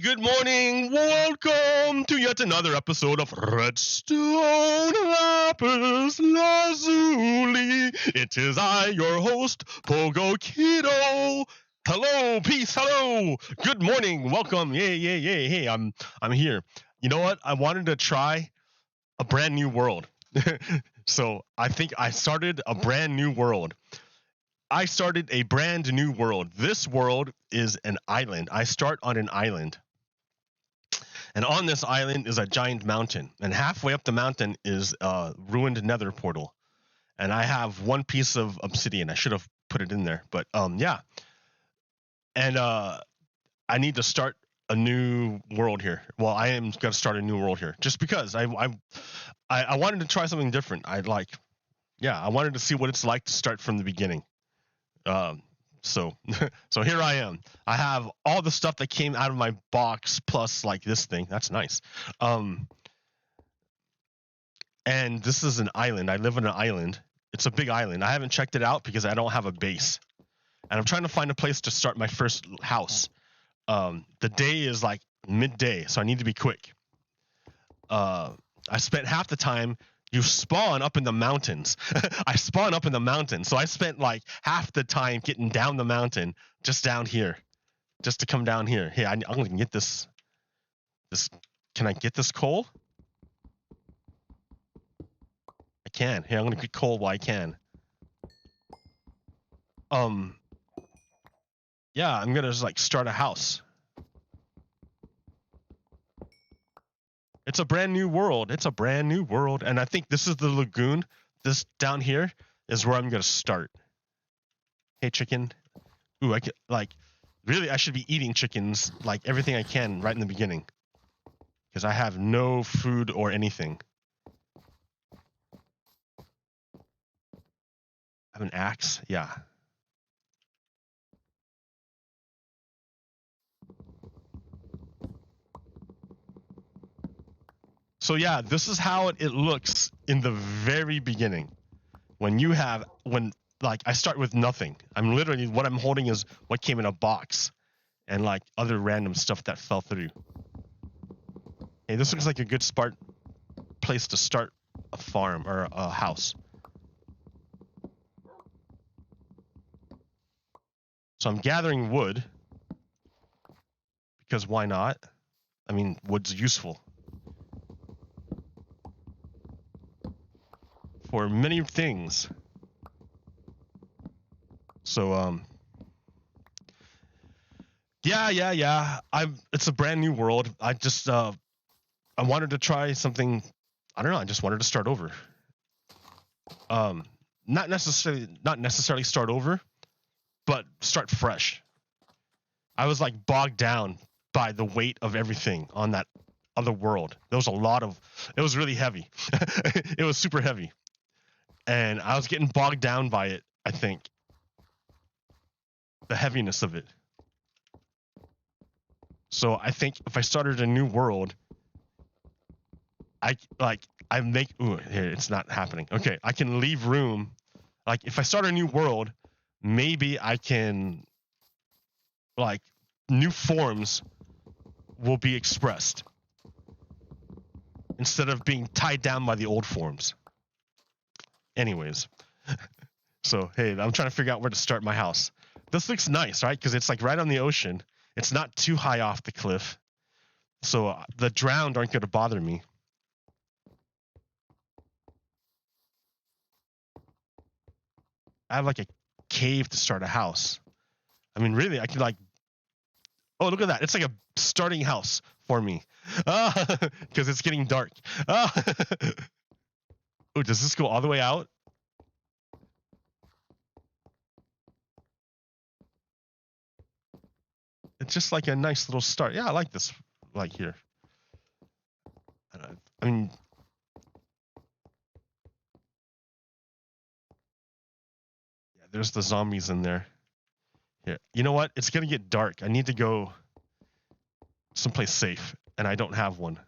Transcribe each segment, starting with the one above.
good morning. Welcome to yet another episode of Redstone LAPIS LAZULI. It is I, your host, Pogo Kiddo. Hello, peace, hello. Good morning, welcome. Yay. Hey, I'm here. You know what? I wanted to try a brand new world. So I think I started a brand new world. I started a brand new world. This world is an island. I start on an island. And on this island is a giant mountain. And halfway up the mountain is a ruined nether portal. And I have one piece of obsidian. I should have put it in there. But yeah. And I need to start a new world here. Well, I am going to start a new world here. Just because I wanted to try something different. I wanted to see what it's like to start from the beginning. So here I am. I have all the stuff that came out of my box plus like this thing. That's nice. And this is an island. I live on an island. It's a big island. I haven't checked it out because I don't have a base. And I'm trying to find a place to start my first house. The day is like midday, so I need to be quick. I spent half the time. You spawn up in the mountains. I spawn up in the mountains. So I spent like half the time getting down the mountain, just down here, just to come down here. Hey, I'm going to get this. Can I get this coal? I can. Hey, I'm going to get coal while I can. Yeah, I'm going to just like start a house. It's a brand new world. It's a brand new world. And I think this is the lagoon. This down here is where I'm going to start. Hey, chicken. Ooh, I could, really, I should be eating chickens, like everything I can right in the beginning. Because I have no food or anything. I have an axe? Yeah. So yeah, this is how it looks in the very beginning. I start with nothing. I'm literally, what I'm holding is what came in a box and like other random stuff that fell through. Hey, this looks like a good place to start a farm or a house. So I'm gathering wood because why not? I mean, wood's useful for many things. So yeah. It's a brand new world. I just I wanted to try something. I don't know. I just wanted to start over. Not necessarily start over, but start fresh. I was like bogged down by the weight of everything on that other world. There was it was really heavy. It was super heavy. And I was getting bogged down by it, I think. The heaviness of it. So I think if I started a new world, it's not happening. Okay, I can leave room. Like if I start a new world, maybe I can, like, new forms will be expressed instead of being tied down by the old forms. Anyways, so hey, I'm trying to figure out where to start my house. This looks nice, right? Because it's like right on the ocean. It's not too high off the cliff. So the drowned aren't going to bother me. I have like a cave to start a house. I mean, really, I could like... Oh, look at that. It's like a starting house for me. Because it's getting dark. Oh, does this go all the way out? It's just like a nice little start. Yeah, I like this, like here. I mean, yeah, there's the zombies in there. Here, you know what? It's gonna get dark. I need to go someplace safe, and I don't have one.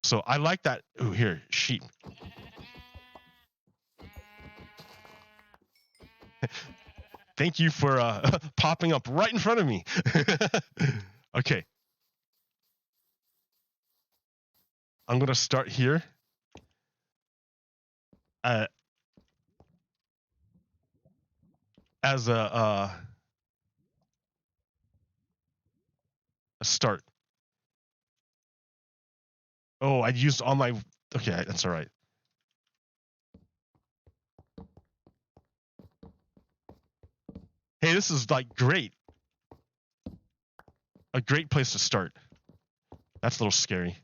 So I like that. Oh, here, sheep. Thank you for popping up right in front of me. Okay, I'm gonna start here. As a start. Oh, I used all my. Okay, that's all right. Hey, this is like great. A great place to start. That's a little scary.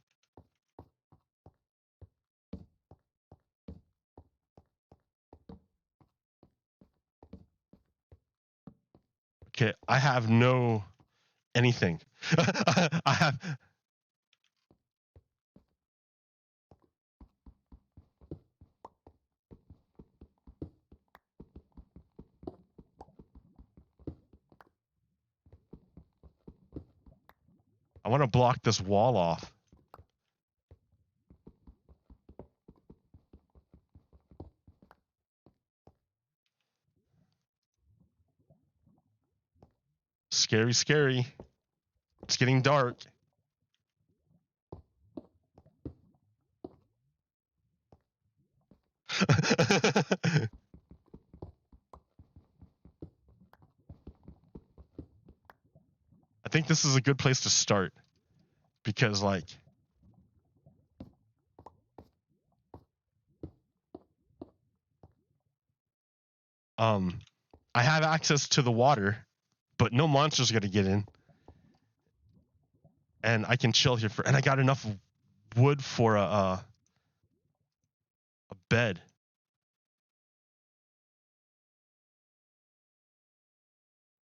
Okay, I have no anything. I have. I want to block this wall off. Scary, scary. It's getting dark. I think this is a good place to start because, like, I have access to the water, but no monsters are gonna get in, and I can chill here and I got enough wood for a bed.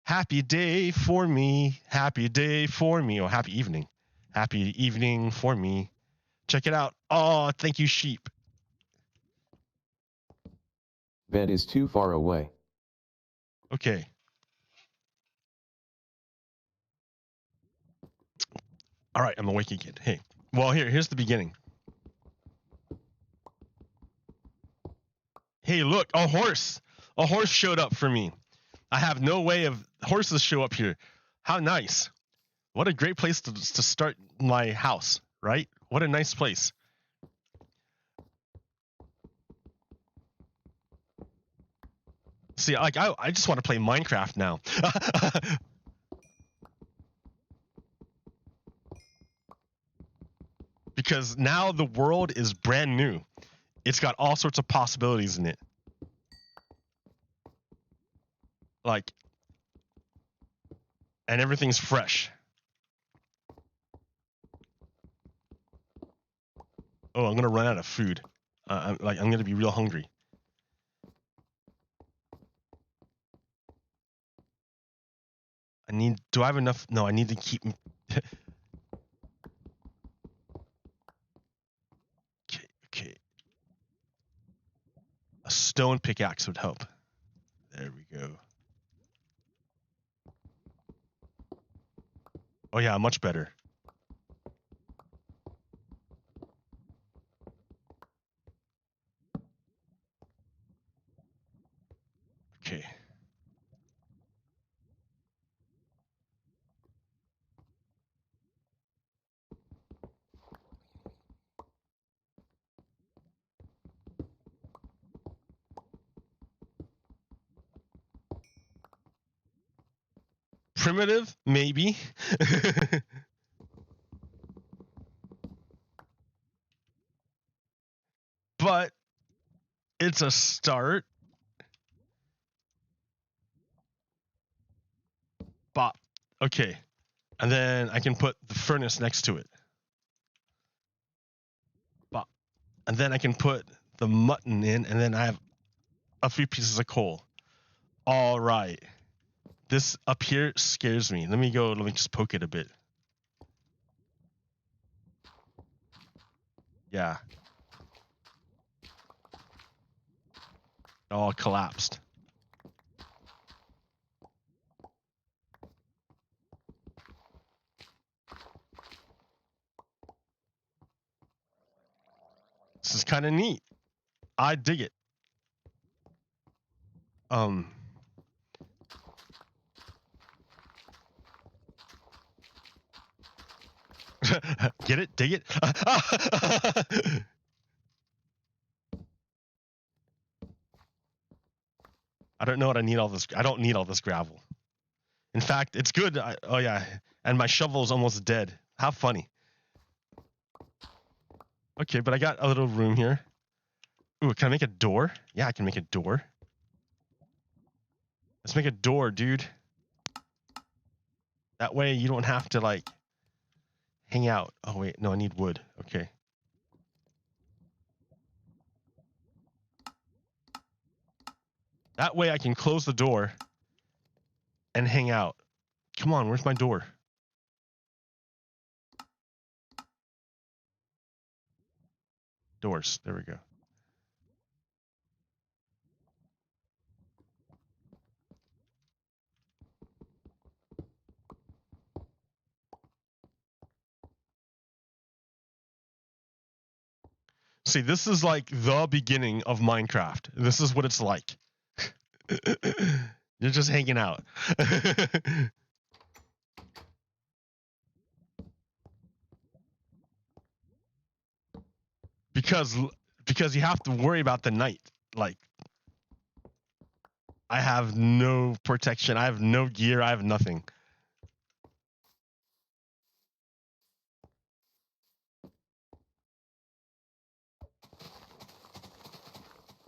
Happy day for me. Happy day for me. Oh, happy evening. Happy evening for me. Check it out. Oh, thank you, sheep. Bed is too far away. Okay. All right, I'm awake again. Hey. Well, here's the beginning. Hey, look, a horse. A horse showed up for me. I have no way of horses show up here. How nice. What a great place to start my house, right? What a nice place. See, like I just want to play Minecraft now. Because now the world is brand new. It's got all sorts of possibilities in it. Like, and everything's fresh. Oh, I'm gonna run out of food. I'm gonna be real hungry. Do I have enough? No, I need to keep. Okay. A stone pickaxe would help. There we go. Oh yeah, much better. Okay. Primitive, maybe. But it's a start. Bop. Okay. And then I can put the furnace next to it. Bop. And then I can put the mutton in, and then I have a few pieces of coal. All right. This up here scares me. Let me just poke it a bit. Yeah. It all collapsed. This is kind of neat. I dig it. Get it? Dig it? I don't know what I need all this. I don't need all this gravel. In fact, it's good. Oh yeah, and my shovel is almost dead. How funny. Okay, but I got a little room here. Ooh, can I make a door? Yeah, I can make a door. Let's make a door, dude. That way you don't have to like hang out. Oh wait, no, I need wood. Okay. That way I can close the door and hang out. Come on, where's my door? Doors. There we go. See, this is like the beginning of Minecraft. This is what it's like. You're just hanging out. because you have to worry about the night. Like, I have no protection. I have no gear. I have nothing.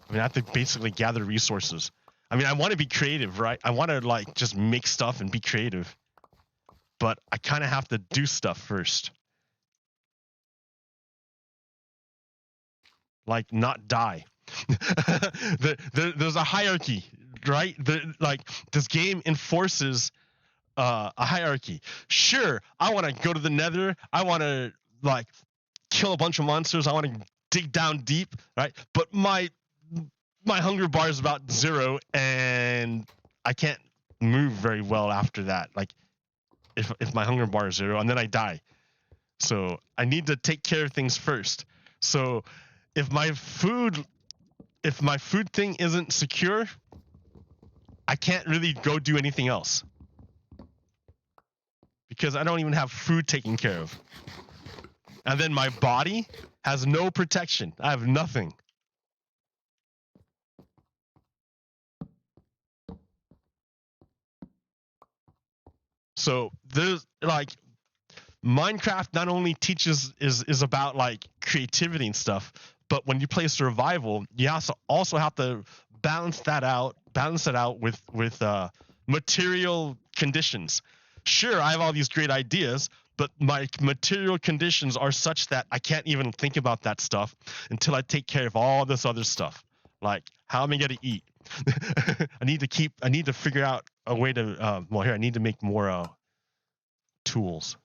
I mean, I have to basically gather resources. I mean, I want to be creative, right? I want to like just make stuff and be creative. But I kind of have to do stuff first. Like not die. There's a hierarchy, right? Like this game enforces a hierarchy. Sure, I want to go to the Nether. I want to like kill a bunch of monsters. I want to dig down deep, right? But my hunger bar is about 0, and I can't move very well after that. Like if my hunger bar is 0, and then I die. So I need to take care of things first. So if my food thing isn't secure, I can't really go do anything else. Because I don't even have food taken care of. And then my body has no protection. I have nothing. So there's like Minecraft not only teaches is about like creativity and stuff, but when you play survival, you also have to balance it out with material conditions. Sure, I have all these great ideas, but my material conditions are such that I can't even think about that stuff until I take care of all this other stuff. Like, how am I going to eat? I need to figure out a way to, I need to make more tools.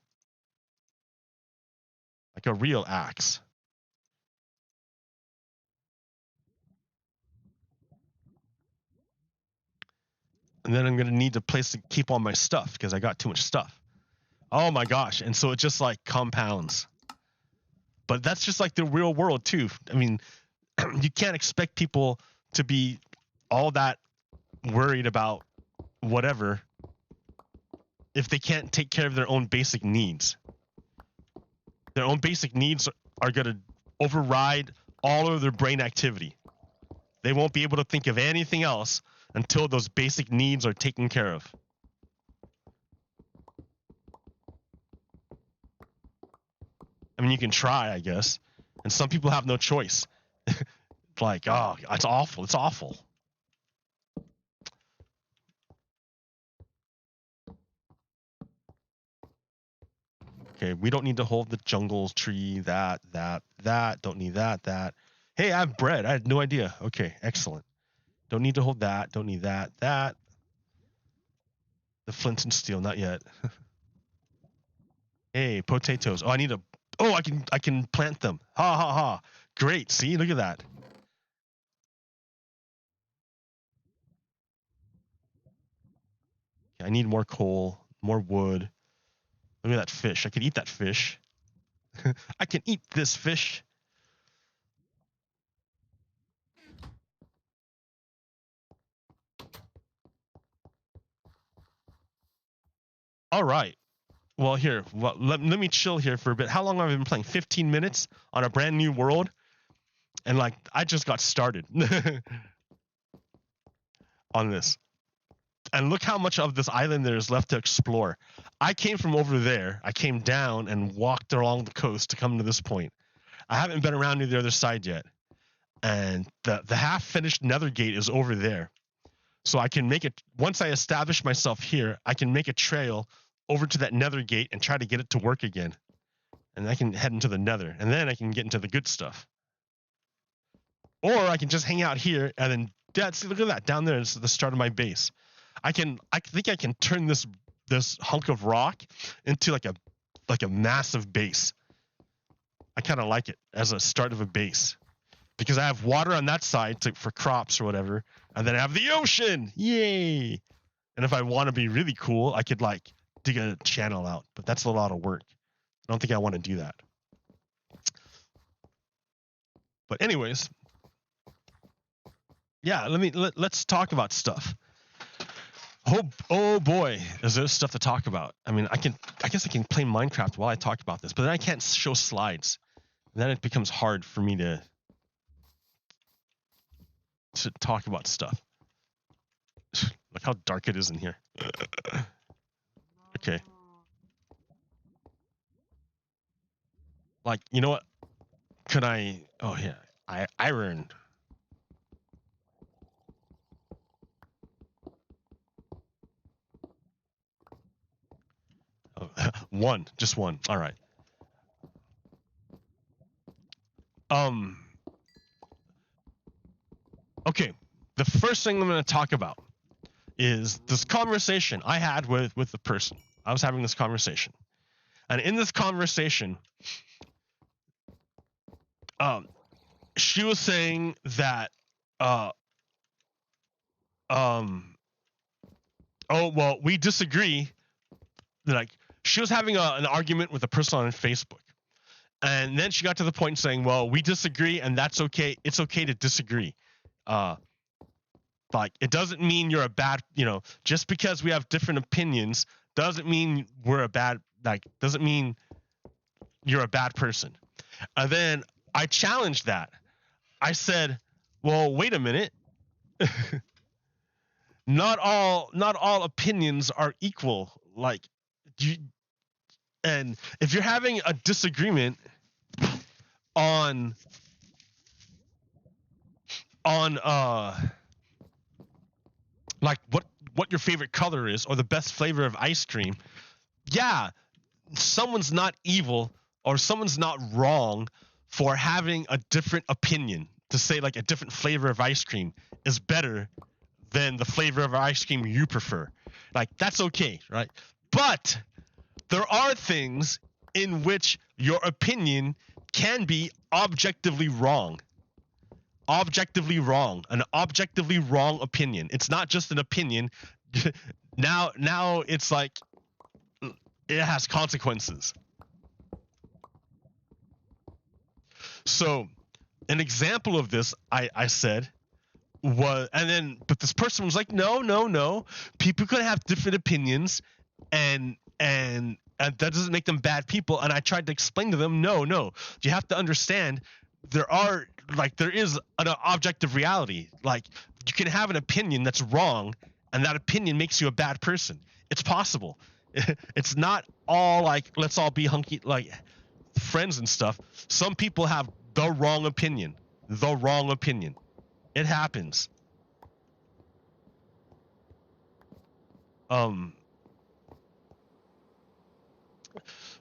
Like a real axe. And then I'm going to need a place to keep all my stuff because I got too much stuff. Oh my gosh. And so it just like compounds. But that's just like the real world too. I mean, you can't expect people to be all that worried about whatever if they can't take care of their own basic needs. Their own basic needs are going to override all of their brain activity. They won't be able to think of anything else until those basic needs are taken care of. I mean, you can try, I guess. And some people have no choice. Like, oh, it's awful. It's awful. Okay, we don't need to hold the jungle tree, that. Don't need that. Hey, I have bread. I had no idea. Okay, excellent. Don't need to hold that. Don't need that. The flint and steel, not yet. Hey, potatoes. Oh, I can plant them. Ha ha ha. Great. See, look at that. I need more coal, more wood. Look at that fish. I can eat that fish. I can eat this fish. All right. Well, here, let me chill here for a bit. How long have I been playing? 15 minutes on a brand new world? And like, I just got started on this. And look how much of this island there is left to explore. I came from over there. I came down and walked along the coast to come to this point. I haven't been around to the other side yet. And the half-finished nether gate is over there. So I can make it, once I establish myself here, I can make a trail over to that nether gate and try to get it to work again. And I can head into the nether, and then I can get into the good stuff. Or I can just hang out here, and then, see, look at that, down there is the start of my base. I think I can turn this hunk of rock into like a massive base. I kind of like it as a start of a base. Because I have water on that side for crops or whatever, and then I have the ocean. Yay! And if I want to be really cool, I could like dig a channel out, but that's a lot of work. I don't think I want to do that. But anyways, yeah, let's talk about stuff. Oh boy, is there stuff to talk about. I mean, I guess I can play Minecraft while I talk about this, but then I can't show slides. And then it becomes hard for me to talk about stuff. Look how dark it is in here. Okay. Like, you know what? Could I? Oh yeah, iron. Oh, one, just one. All right. Okay. The first thing I'm going to talk about is this conversation I had with the person. I was having this conversation, and in this conversation, she was saying that, oh well, we disagree. Like, she was having an argument with a person on Facebook, and then she got to the point saying, well, we disagree, and that's okay. It's okay to disagree. Like, it doesn't mean you're a bad, just because we have different opinions doesn't mean doesn't mean you're a bad person. And then I challenged that. I said, well, wait a minute. Not all opinions are equal. Like, and if you're having a disagreement on like what your favorite color is or the best flavor of ice cream, yeah, someone's not evil or someone's not wrong for having a different opinion. To say like a different flavor of ice cream is better than the flavor of ice cream you prefer. Like, that's okay, right? But there are things in which your opinion can be objectively wrong. Objectively wrong. An objectively wrong opinion. It's not just an opinion. Now it's like it has consequences. So an example of this, I said, was, but this person was like, no, people could have different opinions, and that doesn't make them bad people. And I tried to explain to them, no, you have to understand, there is an objective reality. Like, you can have an opinion that's wrong, and that opinion makes you a bad person. It's possible. It's not all like, let's all be hunky, like, friends and stuff. Some people have the wrong opinion. It happens.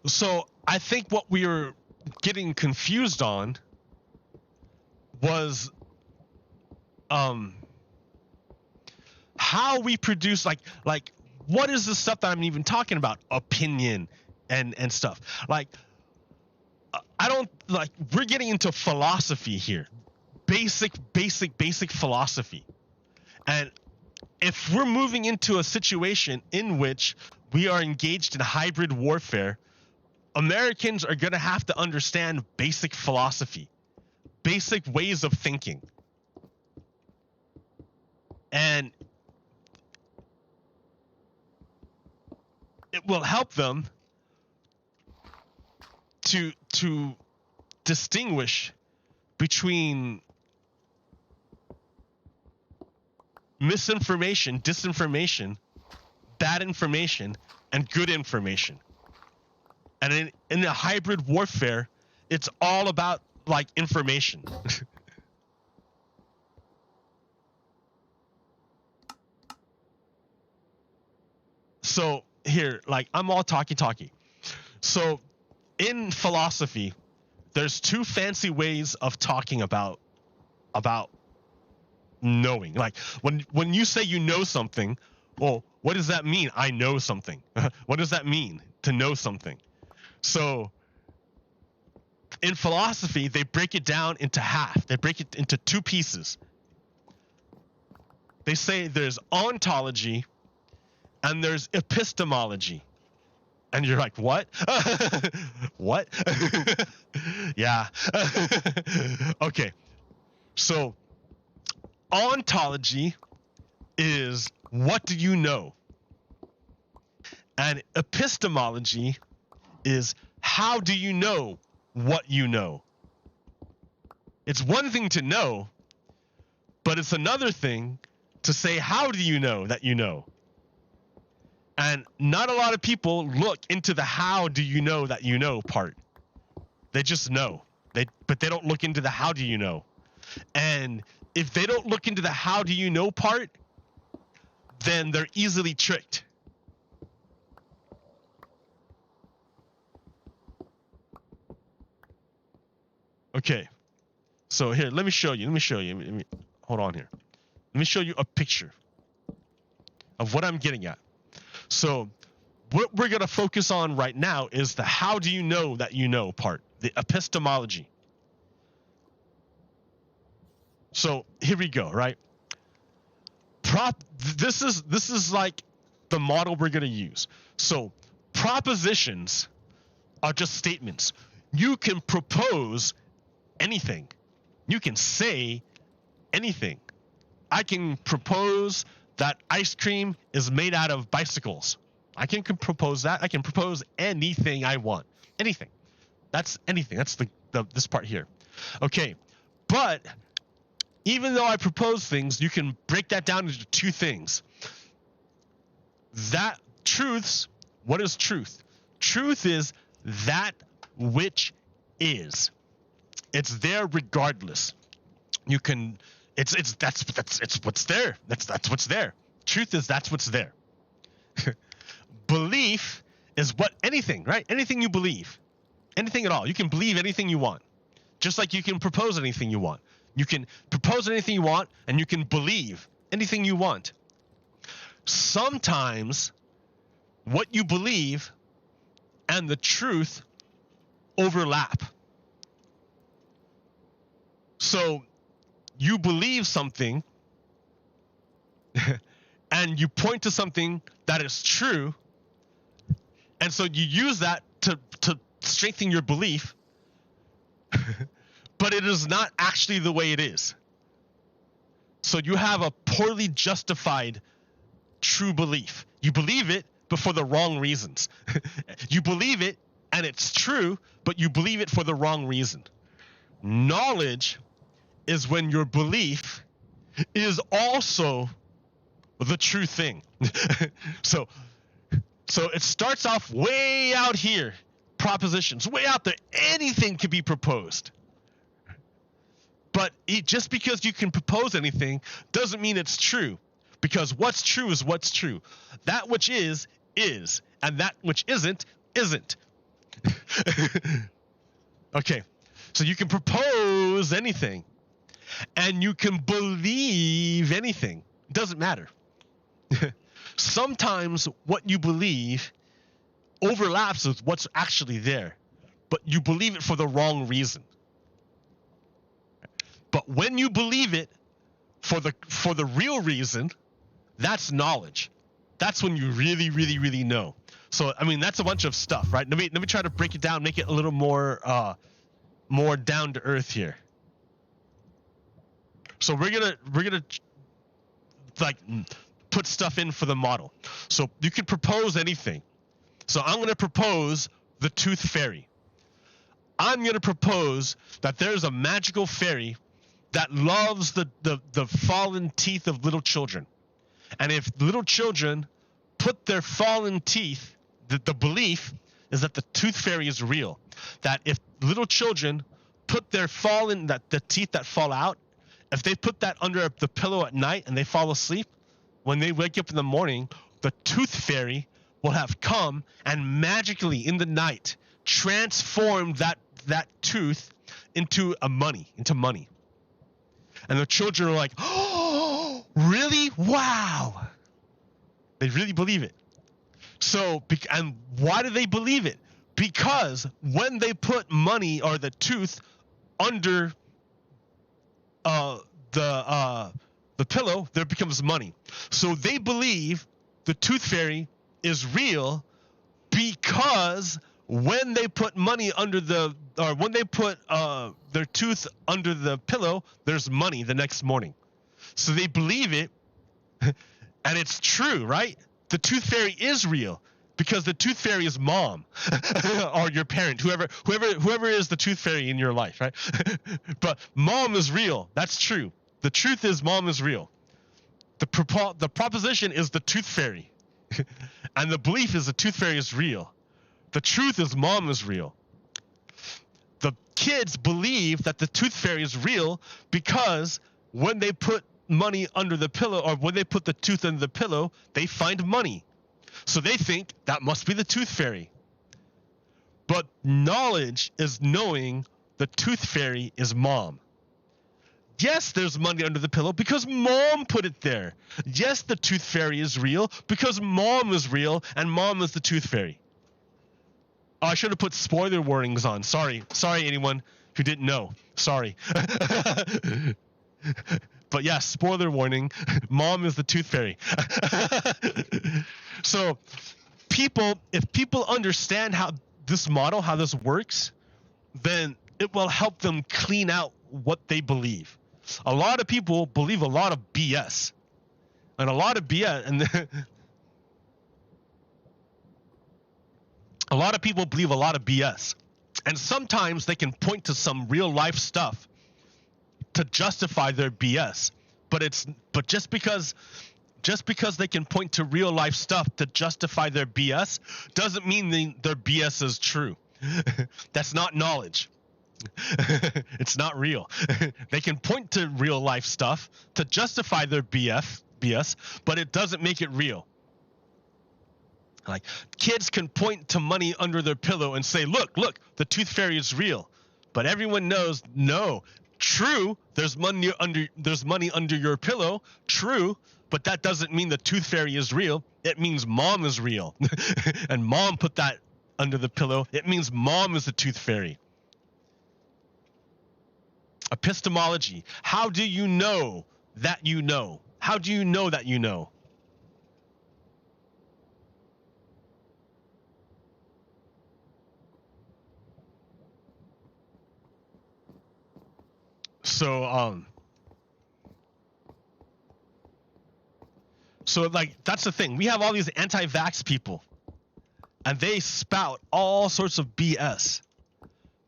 So I think what we were getting confused on was how we produce, like what is the stuff that I'm even talking about? Opinion and stuff. Like, I don't, like, we're getting into philosophy here. Basic philosophy. And if we're moving into a situation in which we are engaged in hybrid warfare, Americans are going to have to understand basic philosophy, basic ways of thinking. And it will help them to distinguish between misinformation, disinformation, bad information, and good information. And in a hybrid warfare, it's all about like information. So here, like I'm all talky. So in philosophy, there's two fancy ways of talking about knowing. Like when you say you know something, well, what does that mean? I know something. What does that mean to know something? So in philosophy, they break it down into half. They break it into two pieces. They say there's ontology and there's epistemology. And you're like, what? What? Yeah. Okay. So ontology is what do you know? And epistemology is how do you know what you know? It's one thing to know, but it's another thing to say, how do you know that you know? And not a lot of people look into the how do you know that you know part. They just know. But they don't look into the how do you know. And if they don't look into the how do you know part, then they're easily tricked. Okay. So here, let me show you. Hold on here. Let me show you a picture of what I'm getting at. So what we're going to focus on right now is the how do you know that you know part, the epistemology. So here we go, right? This is like the model we're going to use. So propositions are just statements. You can propose anything. You can say anything. I can propose that ice cream is made out of bicycles. I can propose that. I can propose anything I want. Anything. That's anything. That's this part here. Okay. But even though I propose things, you can break that down into two things. That truths, what is truth? Truth is that which is. It's there regardless. You can it's what's there. That's what's there. Truth is that's what's there. Belief is what anything, right? Anything you believe. Anything at all. You can believe anything you want. Just like you can propose anything you want. You can propose anything you want and you can believe anything you want. Sometimes what you believe and the truth overlap. So you believe something and you point to something that is true, and so you use that to strengthen your belief, but it is not actually the way it is. So you have a poorly justified true belief. You believe it, but for the wrong reasons. You believe it and it's true, but you believe it for the wrong reason. Knowledge is when your belief is also the true thing. So it starts off way out here, propositions, way out there. Anything can be proposed. But just because you can propose anything doesn't mean it's true, because what's true is what's true. That which is, and that which isn't. Okay, so you can propose anything, and you can believe anything. It doesn't matter. Sometimes what you believe overlaps with what's actually there, but you believe it for the wrong reason. But when you believe it for the real reason, that's knowledge. That's when you really, really, really know. So I mean, that's a bunch of stuff, right? Let me try to break it down, make it a little more down to earth here. So we're gonna like put stuff in for the model. So you can propose anything. So I'm gonna propose the tooth fairy. I'm going to propose that there's a magical fairy that loves the fallen teeth of little children. And if little children put their fallen teeth, the belief is that the tooth fairy is real. That if little children put their the teeth that fall out, if they put that under the pillow at night and they fall asleep, when they wake up in the morning, the tooth fairy will have come and magically in the night transformed that tooth into money. And the children are like, oh, really? Wow. They really believe it. So, and why do they believe it? Because when they put money or the tooth under the pillow, there becomes money. So they believe the tooth fairy is real because when they put money under when they put their tooth under the pillow, there's money the next morning. So they believe it, and it's true, right? The tooth fairy is real because the tooth fairy is mom or your parent, whoever is the tooth fairy in your life, right? But mom is real. That's true. The truth is mom is real. The proposition is the tooth fairy, and the belief is the tooth fairy is real. The truth is mom is real. The kids believe that the tooth fairy is real because when they put money under the pillow or when they put the tooth under the pillow, they find money. So they think that must be the tooth fairy. But knowledge is knowing the tooth fairy is mom. Yes, there's money under the pillow because mom put it there. Yes, the tooth fairy is real because mom is real and mom is the tooth fairy. Oh, I should have put spoiler warnings on. Sorry anyone who didn't know. Sorry. But yeah, spoiler warning, mom is the tooth fairy. So if people understand how this model, how this works, then it will help them clean out what they believe. A lot of people believe a lot of BS. And a lot of BS, and a lot of people believe a lot of BS. And sometimes they can point to some real life stuff to justify their BS. But just because they can point to real life stuff to justify their BS doesn't mean their BS is true. That's not knowledge. It's not real. They can point to real life stuff to justify their BS, but it doesn't make it real. Like kids can point to money under their pillow and say, look, the tooth fairy is real. But everyone knows, no, true, there's money under your pillow, true, but that doesn't mean the tooth fairy is real. It means mom is real. And mom put that under the pillow. It means mom is the tooth fairy. Epistemology. How do you know that you know? How do you know that you know? So like that's the thing. We have all these anti-vax people, and they spout all sorts of BS.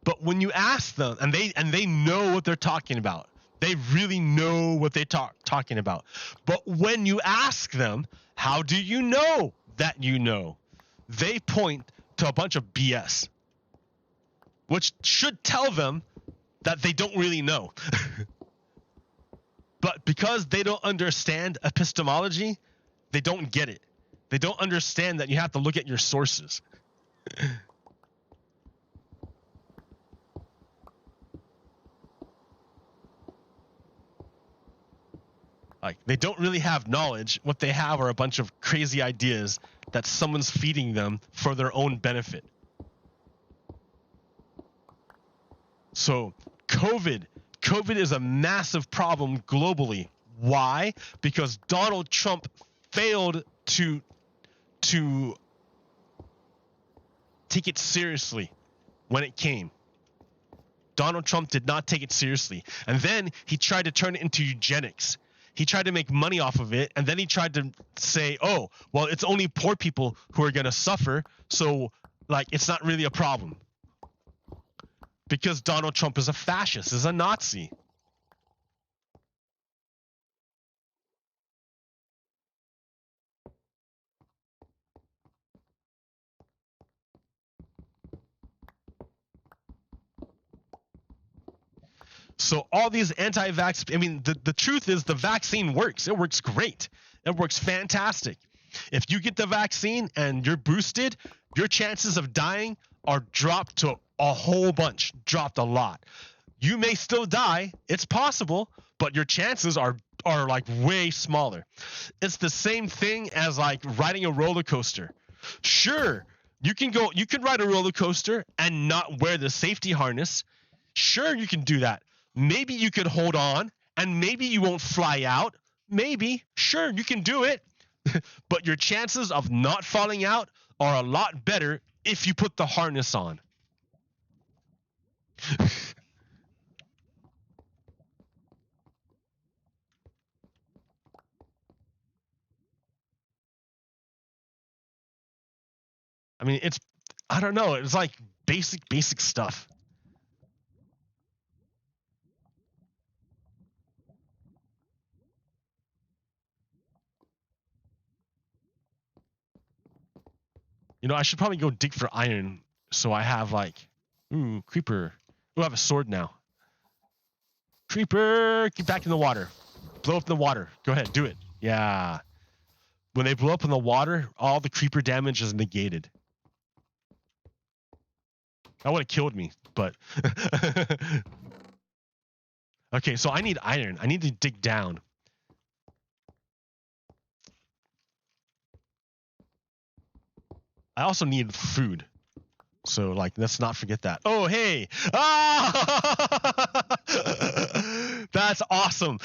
But when you ask them, and they know what they're talking about, they really know what they're talking about. But when you ask them, how do you know that you know? They point to a bunch of BS, which should tell them that they don't really know. But because they don't understand epistemology, they don't get it. They don't understand that you have to look at your sources. Like, they don't really have knowledge. What they have are a bunch of crazy ideas that someone's feeding them for their own benefit. So COVID is a massive problem globally. Why? Because Donald Trump failed to take it seriously when it came. Donald Trump did not take it seriously. And then he tried to turn it into eugenics. He tried to make money off of it, and then he tried to say, oh, well, it's only poor people who are going to suffer, so, like, it's not really a problem. Because Donald Trump is a fascist, is a Nazi. So all these anti-vax, I mean, the truth is the vaccine works. It works great. It works fantastic. If you get the vaccine and you're boosted, your chances of dying are dropped to a whole bunch, dropped a lot. You may still die, it's possible, but your chances are like way smaller. It's the same thing as like riding a roller coaster. Sure, you can ride a roller coaster and not wear the safety harness. Sure, you can do that. Maybe you could hold on and maybe you won't fly out. Maybe, sure, you can do it. But your chances of not falling out are a lot better if you put the harness on. I mean, I don't know, it's like basic stuff. You know, I should probably go dig for iron so I have like, ooh, creeper. Ooh, I have a sword now. Creeper, get back in the water. Blow up in the water. Go ahead, do it. Yeah. When they blow up in the water, all the creeper damage is negated. That would have killed me, but... Okay, so I need iron. I need to dig down. I also need food. So, like, let's not forget that. Oh, hey! Ah! That's awesome!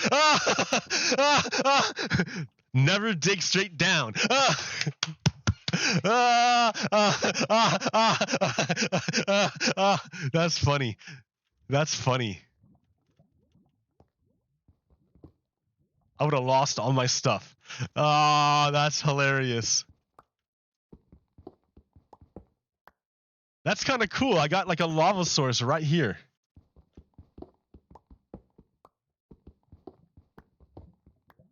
Never dig straight down. That's funny. That's funny. I would have lost all my stuff. That's hilarious. That's kind of cool. I got like a lava source right here.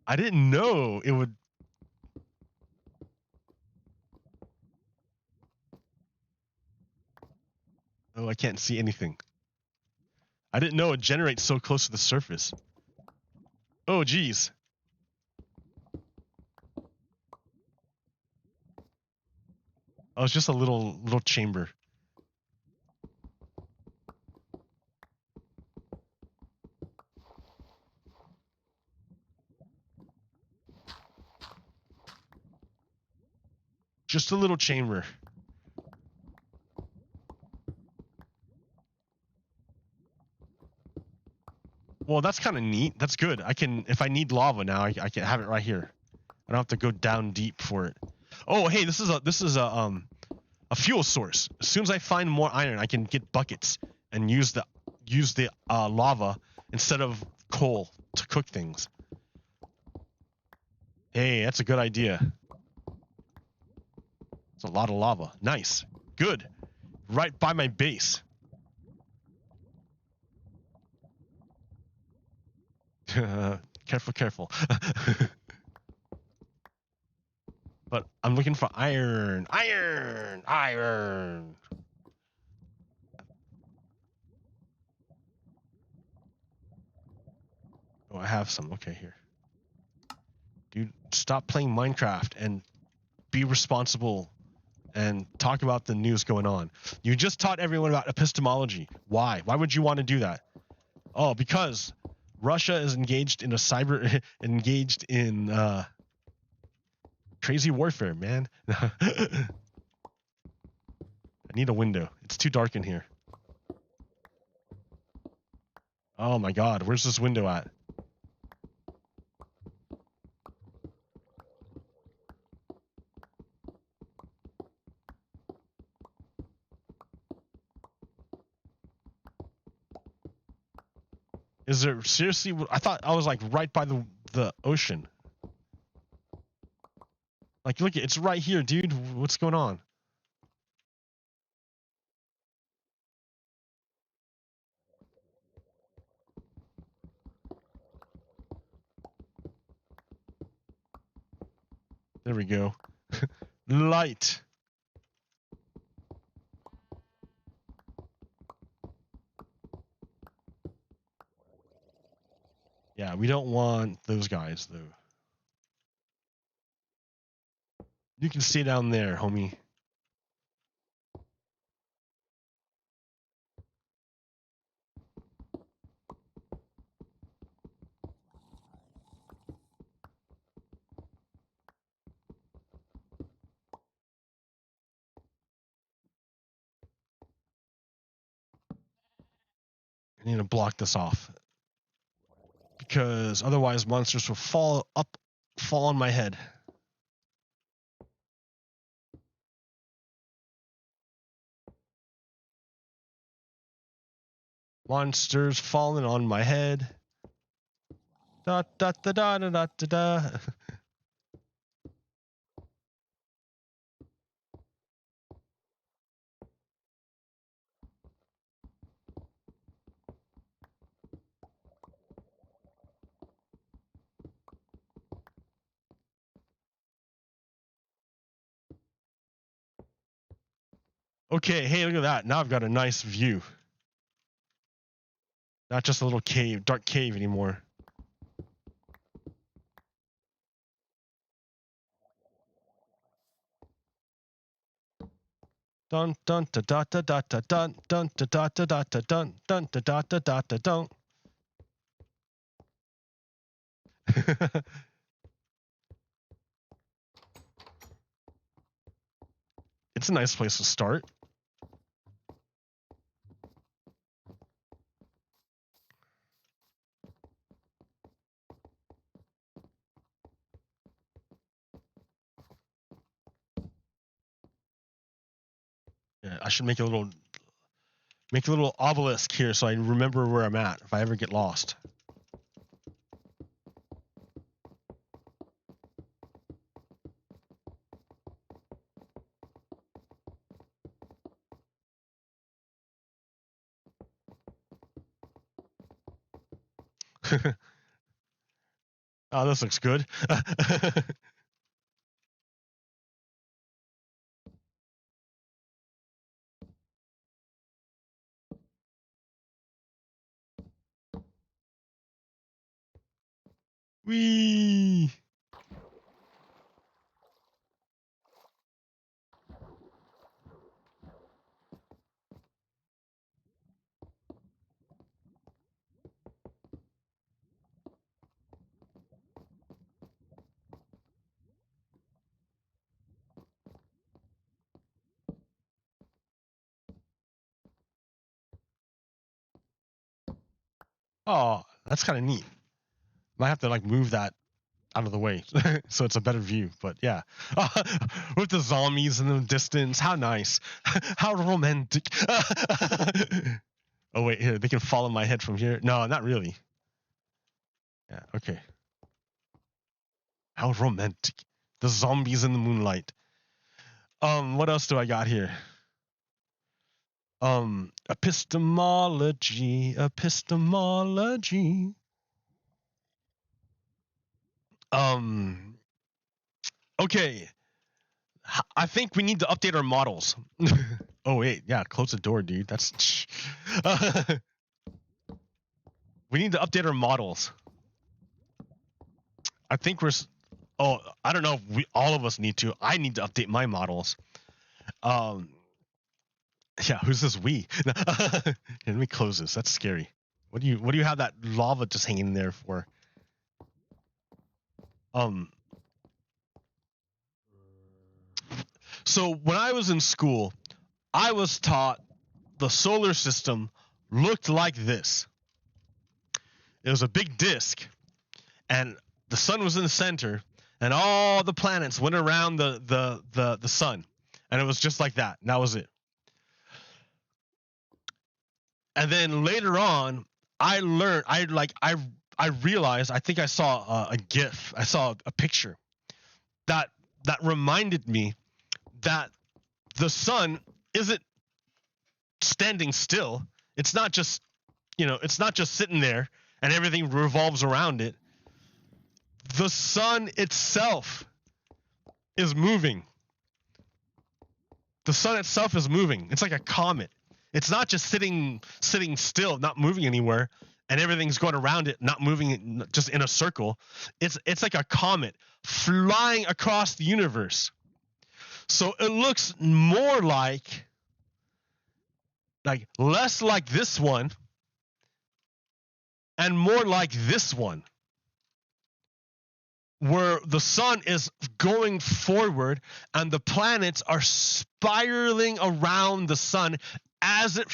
I didn't know it would. Oh, I can't see anything. I didn't know it generates so close to the surface. Oh, geez. Oh, it's just a little chamber. Just a little chamber. Well, that's kind of neat. That's good. I can, if I need lava now, I can have it right here. I don't have to go down deep for it. Oh, hey, this is a fuel source. As soon as I find more iron, I can get buckets and use the lava instead of coal to cook things. Hey, that's a good idea. It's a lot of lava. Nice. Good. Right by my base. Careful. But I'm looking for iron. Iron! Oh, I have some. Okay, here. Dude, stop playing Minecraft and be responsible and talk about the news going on. You just taught everyone about epistemology. Why? Why would you want to do that? Oh, because Russia is engaged in crazy warfare, man. I need a window. It's too dark in here. Oh my god, where's this window at? Is there seriously? I thought I was like right by the ocean. Like, look, it's right here, dude. What's going on? we go. Light. Yeah, we don't want those guys, though. You can stay down there, homie. I need to block this off. Because otherwise monsters will fall on my head. Monsters falling on my head. Da da da da da da da da. Okay, hey, look at that. Now I've got a nice view. Not just a little cave, dark cave anymore. Dun dun da da da da da dun dun da da da da da dun dun da da da da da dun. It's a nice place to start. Yeah, I should make a little obelisk here so I remember where I'm at if I ever get lost. Oh, this looks good. Whee! Oh, that's kind of neat. Might have to like move that out of the way so it's a better view. But yeah, with the zombies in the distance, how nice, how romantic. Oh wait, here they can follow my head from here. No, not really. Yeah, okay. How romantic. The zombies in the moonlight. What else do I got here? Epistemology. Okay. I think we need to update our models. Oh wait, yeah, close the door, dude. That's we need to update our models. I think we're I don't know if all of us need to. I need to update my models. Yeah, who's this we? Here, let me close this. That's scary. What do you have that lava just hanging there for? So when I was in school, I was taught the solar system looked like this. It was a big disk, and the sun was in the center, and all the planets went around the sun, and it was just like that. And that was it. And then later on, I learned. I realized. I think I saw a GIF. I saw a picture that reminded me that the sun isn't standing still. It's not just it's not just sitting there and everything revolves around it. The sun itself is moving. The sun itself is moving. It's like a comet. It's not just sitting still, not moving anywhere, and everything's going around it, not moving, just in a circle. It's like a comet flying across the universe. So it looks more like less like this one and more like this one, where the sun is going forward and the planets are spiraling around the sun as it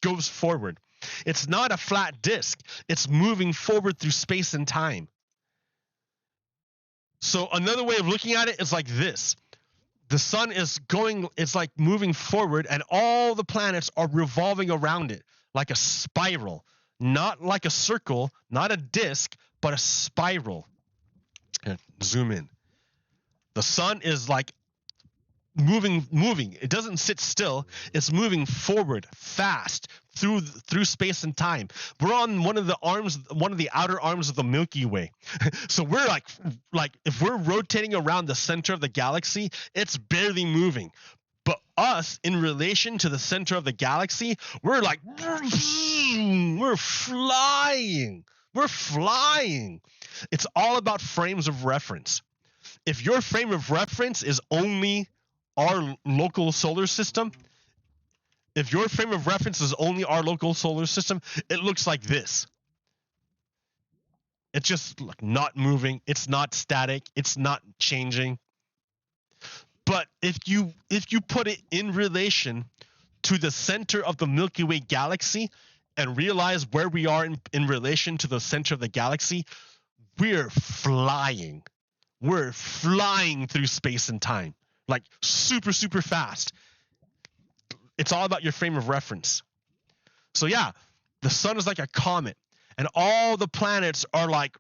goes forward. It's not a flat disk. It's moving forward through space and time. So another way of looking at it is like this. The sun is it's like moving forward, and all the planets are revolving around it like a spiral, not like a circle, not a disk, but a spiral. Zoom in. The sun is like moving. It doesn't sit still. It's moving forward fast through space and time. We're on one of the outer arms of the Milky Way. So we're like if we're rotating around the center of the galaxy, it's barely moving. But us, in relation to the center of the galaxy, we're like, we're flying. We're flying. It's all about frames of reference. If your frame of reference is only our local solar system, it looks like this. It's just not moving. It's not static. It's not changing. But if you put it in relation to the center of the Milky Way galaxy and realize where we are in relation to the center of the galaxy, we're flying. We're flying through space and time, like super, super fast. It's all about your frame of reference. So yeah, the sun is like a comet, and all the planets are like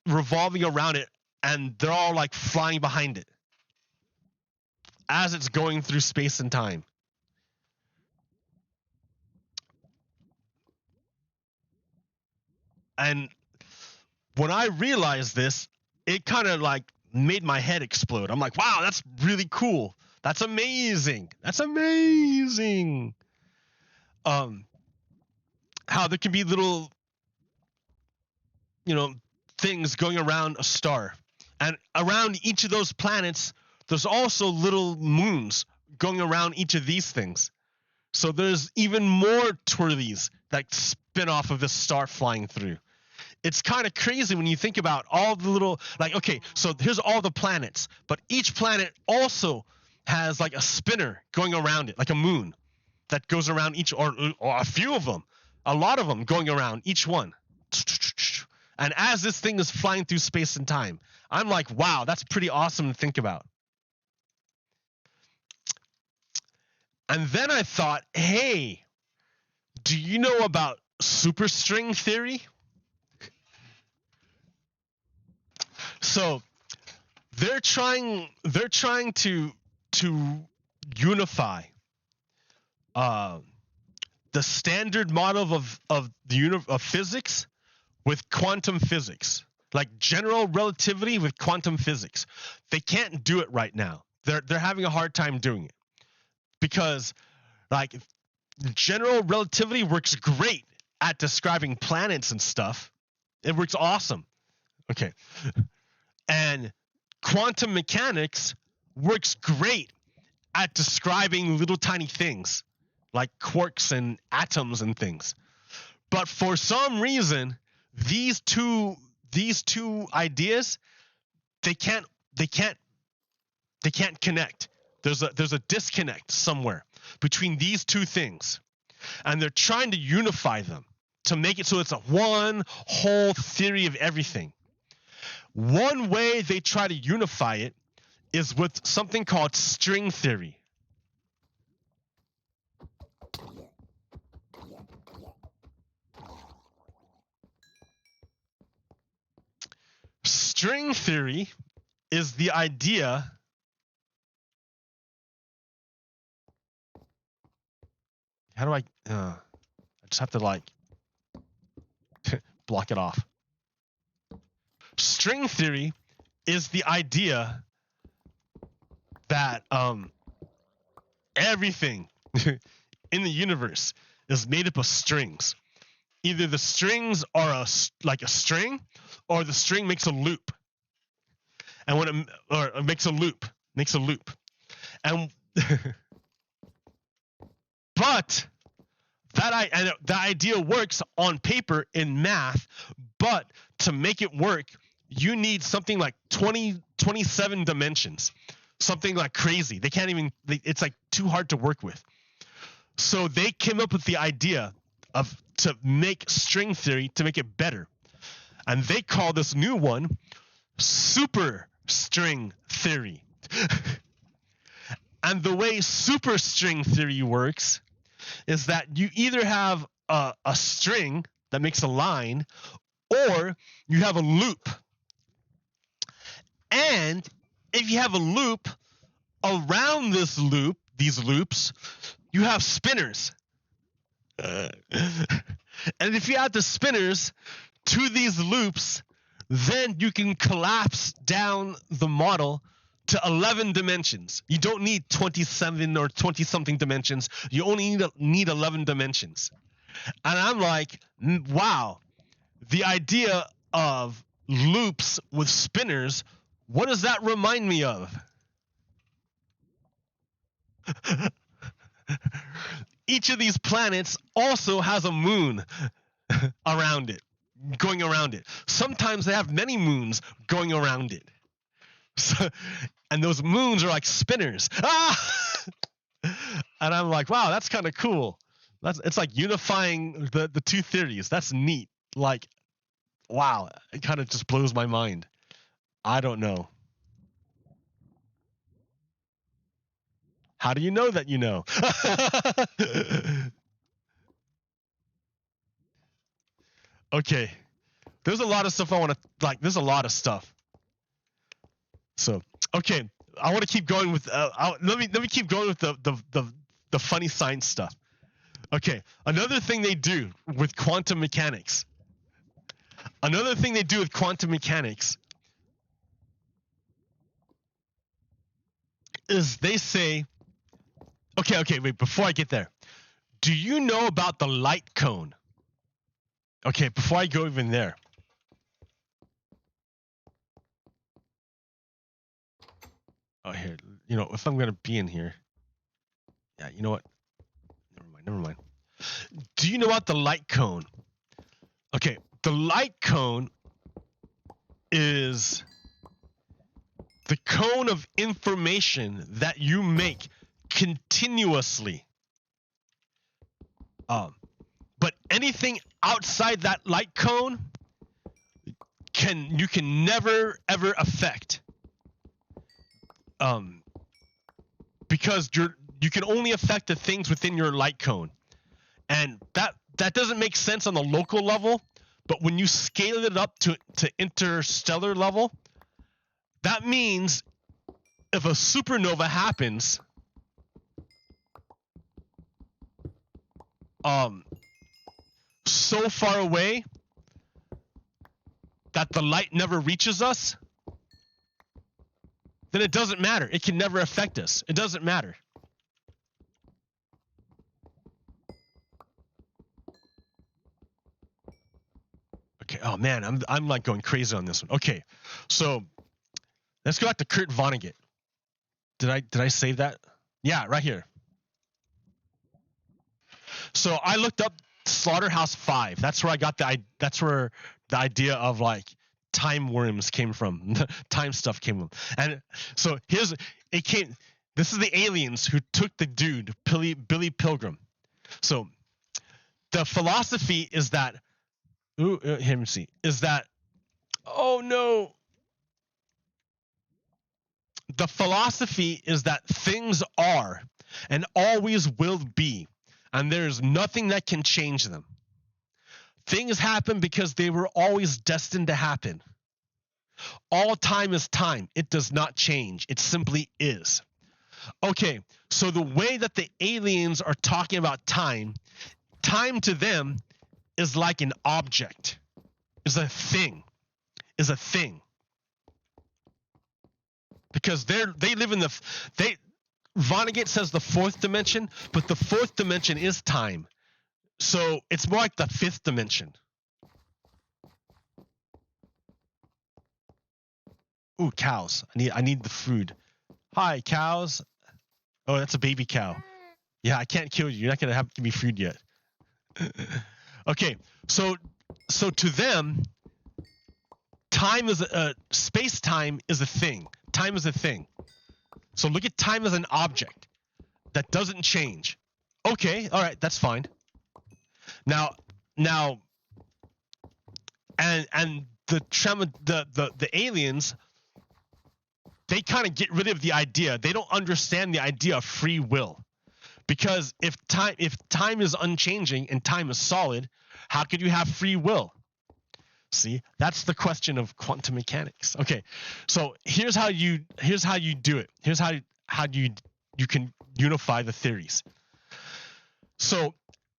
revolving around it, and they're all like flying behind it as it's going through space and time. And when I realized this, it kind of like made my head explode. I'm like, wow, that's really cool. That's amazing. That's amazing. How there can be little, things going around a star. And around each of those planets, there's also little moons going around each of these things. So there's even more twirlies that spin off of this star flying through. It's kind of crazy when you think about all the little, okay, so here's all the planets, but each planet also has like a spinner going around it, like a moon that goes around each, or a few of them, a lot of them going around each one. And as this thing is flying through space and time, I'm like, wow, that's pretty awesome to think about. And then I thought, hey, do you know about superstring theory? So they're trying to unify the standard model of physics with quantum physics, like general relativity with quantum physics. They can't do it right now. They're having a hard time doing it because general relativity works great at describing planets and stuff. It works awesome. Okay. And quantum mechanics works great at describing little tiny things like quarks and atoms and things. But for some reason, these two ideas, they can't connect. There's a disconnect somewhere between these two things. And they're trying to unify them to make it so it's a one whole theory of everything. One way they try to unify it is with something called string theory. String theory is the idea how do I just have to block it off. String theory is the idea that everything in the universe is made up of strings. Either the strings are like a string, or the string makes a loop. And when it makes a loop, and but the idea works on paper in math, but to make it work, you need something like 27 dimensions, something like crazy. They can't even. It's like too hard to work with. So they came up with the idea to make string theory to make it better, and they call this new one super string theory. And the way super string theory works is that you either have a string that makes a line, or you have a loop. And if you have a loop, around these loops, you have spinners. And if you add the spinners to these loops, then you can collapse down the model to 11 dimensions. You don't need 27 or 20 something dimensions. You only need 11 dimensions. And I'm like, wow, the idea of loops with spinners, what does that remind me of? Each of these planets also has a moon around it, going around it. Sometimes they have many moons going around it. So, and those moons are like spinners. And I'm like, wow, that's kind of cool. It's like unifying the two theories. That's neat. Like, wow, it kind of just blows my mind. I don't know. How do you know that you know? Okay. There's a lot of stuff I want to like. There's a lot of stuff. So, okay, I want to keep going with. Let me keep going with the funny science stuff. Okay, another thing they do with quantum mechanics. Is they say, okay, wait, before I get there, do you know about the light cone? Okay, before I go even there. Oh, here, if I'm going to be in here. Yeah, you know what? Never mind. Do you know about the light cone? Okay, the light cone is the cone of information that you make continuously. But anything outside that light cone you can never ever affect. Because you can only affect the things within your light cone. And that doesn't make sense on the local level, but when you scale it up to interstellar level, that means if a supernova happens, so far away that the light never reaches us, then it doesn't matter. It can never affect us. It doesn't matter. Okay. Oh man, I'm like going crazy on this one. Okay, so let's go back to Kurt Vonnegut. Did I save that? Yeah, right here. So I looked up Slaughterhouse-5. That's where I got that's where the idea of like time worms came from. Time stuff came from. And so this is the aliens who took the dude, Billy Pilgrim. So the philosophy is that oh no. The philosophy is that things are and always will be, and there's nothing that can change them. Things happen because they were always destined to happen. All time is time. It does not change. It simply is. Okay, so the way that the aliens are talking about time to them is like an object, is a thing. because they live in Vonnegut says the fourth dimension, but the fourth dimension is time. So it's more like the fifth dimension. Ooh, cows. I need the food. Hi, cows. Oh, that's a baby cow. Yeah, I can't kill you. You're not gonna have to give me food yet. Okay, so to them, time is space-time is a thing. Time is a thing. So look at time as an object that doesn't change. Okay, all right, that's fine. Now, and the aliens, they kind of get rid of the idea. They don't understand the idea of free will, because if time is unchanging and time is solid, how could you have free will? See, that's the question of quantum mechanics. Okay, so here's how you do it. Here's how you can unify the theories. So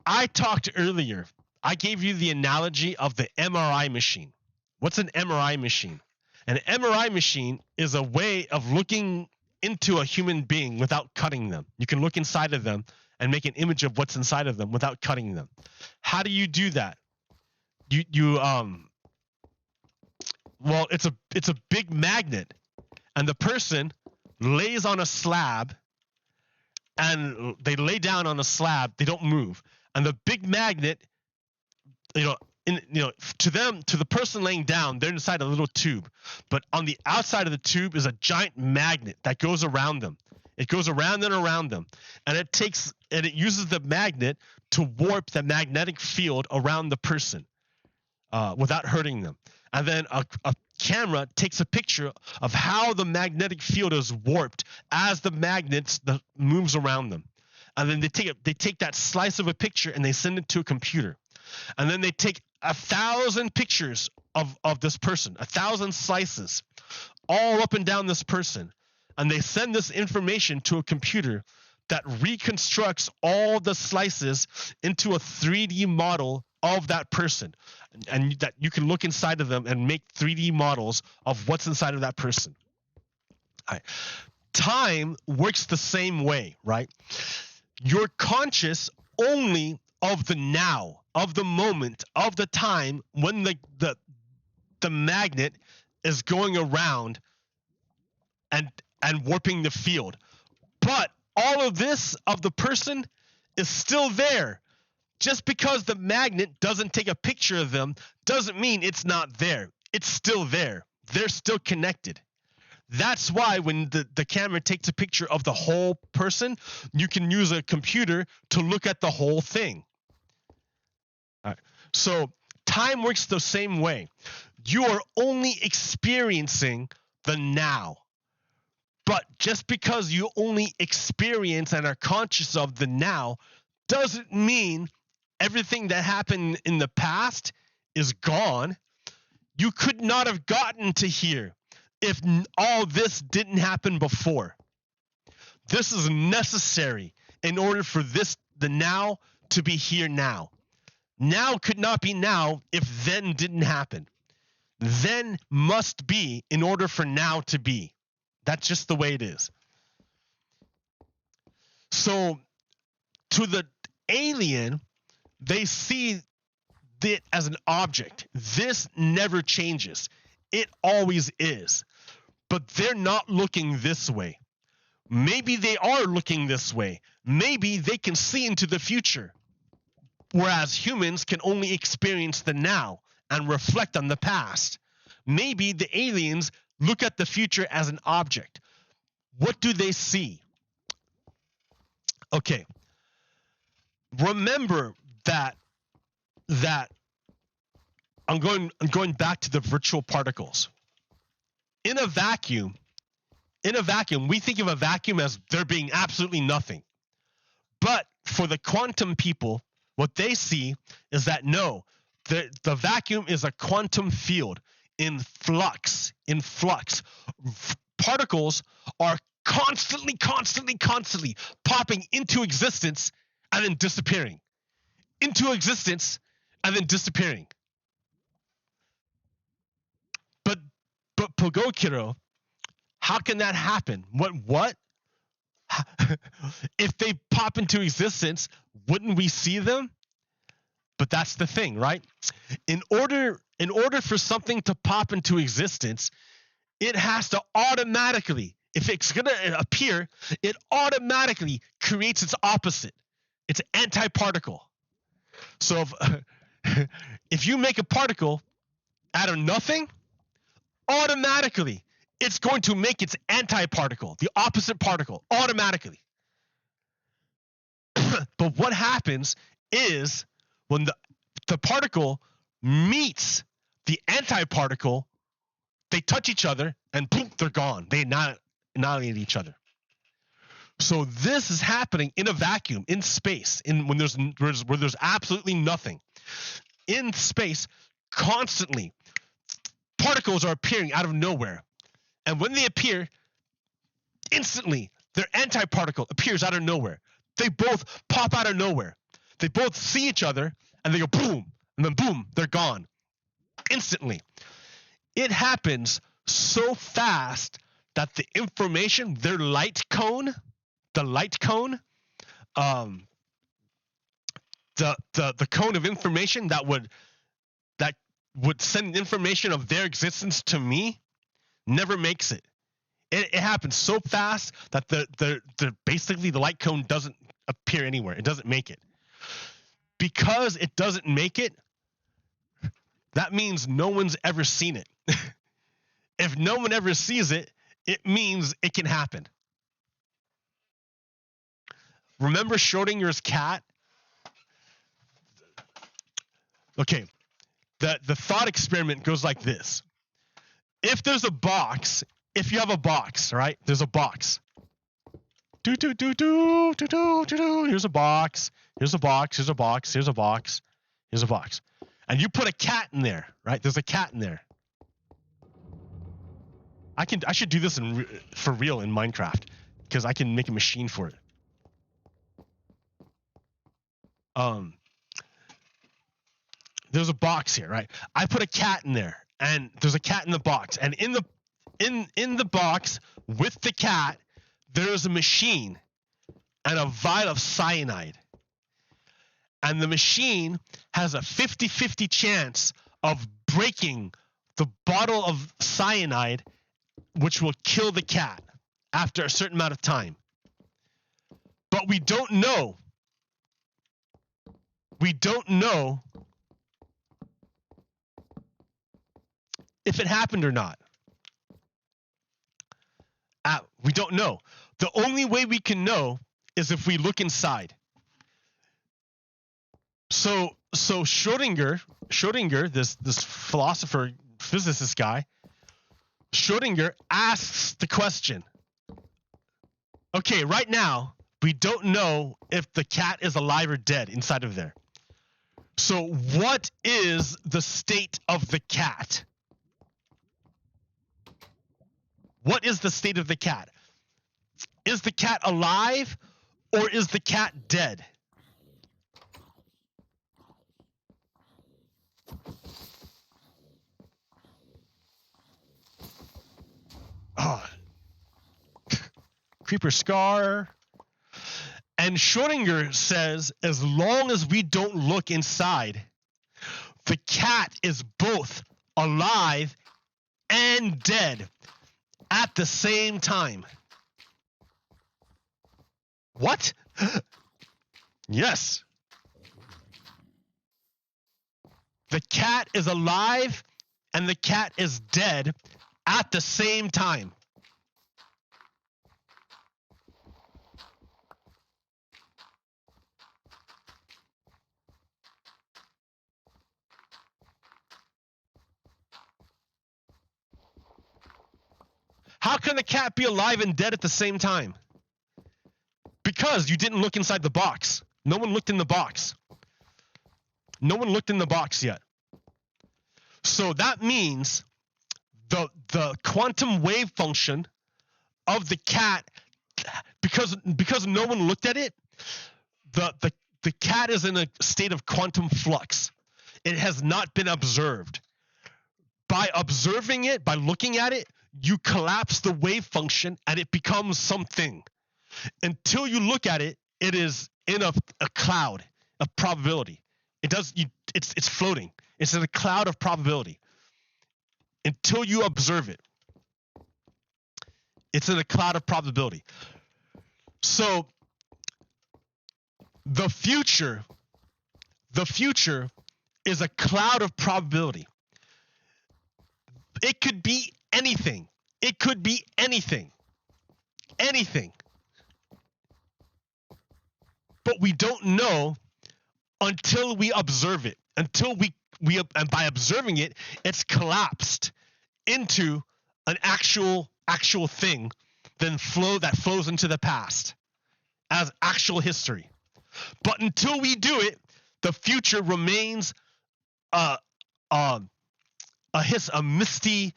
I talked earlier. I gave you the analogy of the MRI machine. What's an MRI machine? An MRI machine is a way of looking into a human being without cutting them. You can look inside of them and make an image of what's inside of them without cutting them. How do you do that? Well, it's a big magnet, and the person lays on a slab, and they lay down on a slab. They don't move, and the big magnet, to the person laying down, they're inside a little tube, but on the outside of the tube is a giant magnet that goes around them. It goes around and around them, and it uses the magnet to warp the magnetic field around the person without hurting them. And then a camera takes a picture of how the magnetic field is warped as the magnet moves around them. And then they take that slice of a picture and they send it to a computer. And then they take 1,000 pictures of this person, 1,000 slices, all up and down this person. And they send this information to a computer that reconstructs all the slices into a 3D model of that person, and that you can look inside of them and make 3D models of what's inside of that person. All right. Time works the same way, right? You're conscious only of the now, of the moment, of the time when the magnet is going around and warping the field. But all of this of the person is still there. Just because the magnet doesn't take a picture of them doesn't mean it's not there. It's still there. They're still connected. That's why when the camera takes a picture of the whole person, you can use a computer to look at the whole thing. All right. So time works the same way. You are only experiencing the now. But just because you only experience and are conscious of the now doesn't mean everything that happened in the past is gone. You could not have gotten to here if all this didn't happen before. This is necessary in order for the now to be here now. Now could not be now if then didn't happen. Then must be in order for now to be. That's just the way it is. So to the alien, they see it as an object. This never changes. It always is. But they're not looking this way. Maybe they are looking this way. Maybe they can see into the future. Whereas humans can only experience the now and reflect on the past. Maybe the aliens look at the future as an object. What do they see? Okay. Remember that I'm going back to the virtual particles. In a vacuum, we think of a vacuum as there being absolutely nothing. But for the quantum people, what they see is that no, the vacuum is a quantum field in flux. Particles are constantly popping into existence and then disappearing. Into existence and then disappearing. But Pogokiro, How can that happen? What? If they pop into existence, wouldn't we see them? But that's the thing, right? In order for something to pop into existence, it has to automatically, if it's going to appear, it automatically creates its opposite. It's an antiparticle. So if you make a particle out of nothing, automatically it's going to make its antiparticle, the opposite particle, automatically. But what happens is when the particle meets the antiparticle, they touch each other and boom, they're gone. They annihilate each other. So this is happening in a vacuum, in space, where there's absolutely nothing. In space, constantly, particles are appearing out of nowhere. And when they appear, instantly, their antiparticle appears out of nowhere. They both pop out of nowhere. They both see each other, and they go boom, and then boom, they're gone. Instantly. It happens so fast that the information, their light cone, the cone of information that would send information of their existence to me, never makes it. It happens so fast that basically the light cone doesn't appear anywhere. It doesn't make it. Because it doesn't make it, that means no one's ever seen it. If no one ever sees it, it means it can happen. Remember Schrodinger's cat? Okay, the thought experiment goes like this. If there's a box, if you have a box, right? There's a box. Here's a box. Here's a box. Here's a box. Here's a box. Here's a box. And you put a cat in there, right? There's a cat in there. I should do this for real in Minecraft because I can make a machine for it. There's a box here, right? I put a cat in there, and there's a cat in the box, and in the box with the cat, there's a machine and a vial of cyanide. And the machine has a 50-50 chance of breaking the bottle of cyanide, which will kill the cat after a certain amount of time. But we don't know. We don't know if it happened or not. We don't know. The only way we can know is if we look inside. So Schrodinger, this philosopher, physicist guy, Schrodinger asks the question. Okay, right now, we don't know if the cat is alive or dead inside of there. So what is the state of the cat? What is the state of the cat? Is the cat alive or is the cat dead? Oh. Creeper Scar. And Schrodinger says, as long as we don't look inside, the cat is both alive and dead at the same time. What? Yes. The cat is alive and the cat is dead at the same time. How can the cat be alive and dead at the same time? Because you didn't look inside the box. No one looked in the box. No one looked in the box yet. So that means the quantum wave function of the cat, because no one looked at it, the cat is in a state of quantum flux. It has not been observed. By observing it, by looking at it, you collapse the wave function and it becomes something. Until you look at it, it is in a cloud of probability. It's floating. It's in a cloud of probability. Until you observe it, it's in a cloud of probability. So the future is a cloud of probability. It could be anything. It could be anything. Anything. But we don't know until we observe it. Until we and by observing it, it's collapsed into an actual thing, then that flows into the past as actual history. But until we do it, the future remains a misty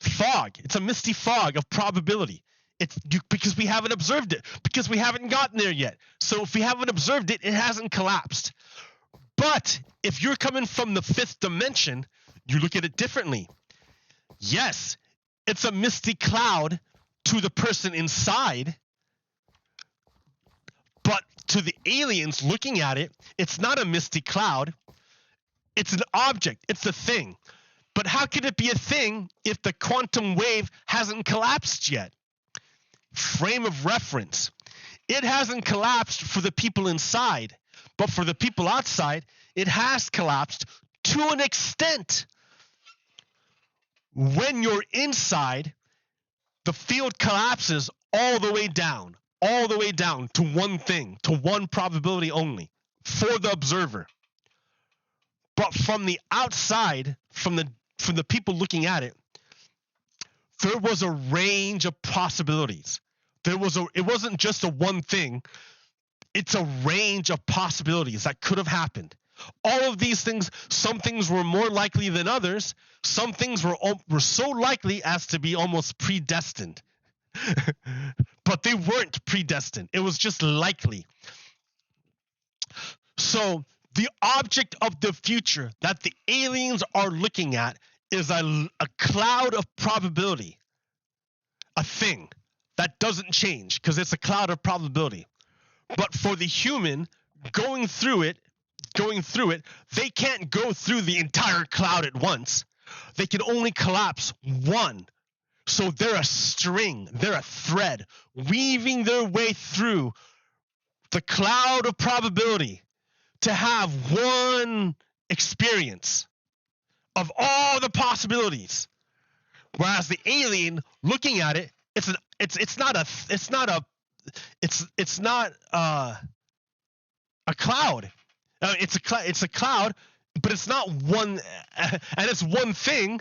fog. It's a misty fog of probability. Because we haven't observed it, because we haven't gotten there yet. So if we haven't observed it, it hasn't collapsed. But if you're coming from the fifth dimension, you look at it differently. Yes, it's a misty cloud to the person inside, but to the aliens looking at it, it's not a misty cloud. It's an object. It's a thing. But how could it be a thing if the quantum wave hasn't collapsed yet? Frame of reference. It hasn't collapsed for the people inside, but for the people outside, it has collapsed to an extent. When you're inside, the field collapses all the way down to one thing, to one probability only for the observer. But from the outside, from the people looking at it, there was a range of possibilities. It wasn't just a one thing. It's a range of possibilities that could have happened. All of these things, some things were more likely than others. Some things were so likely as to be almost predestined. But they weren't predestined. It was just likely. So the object of the future that the aliens are looking at is a cloud of probability. A thing that doesn't change because it's a cloud of probability. But for the human going through it, they can't go through the entire cloud at once. They can only collapse one. So they're a string, they're a thread, weaving their way through the cloud of probability to have one experience of all the possibilities. Whereas the alien looking at it, it's not a cloud. It's a cloud, but it's not one, and it's one thing.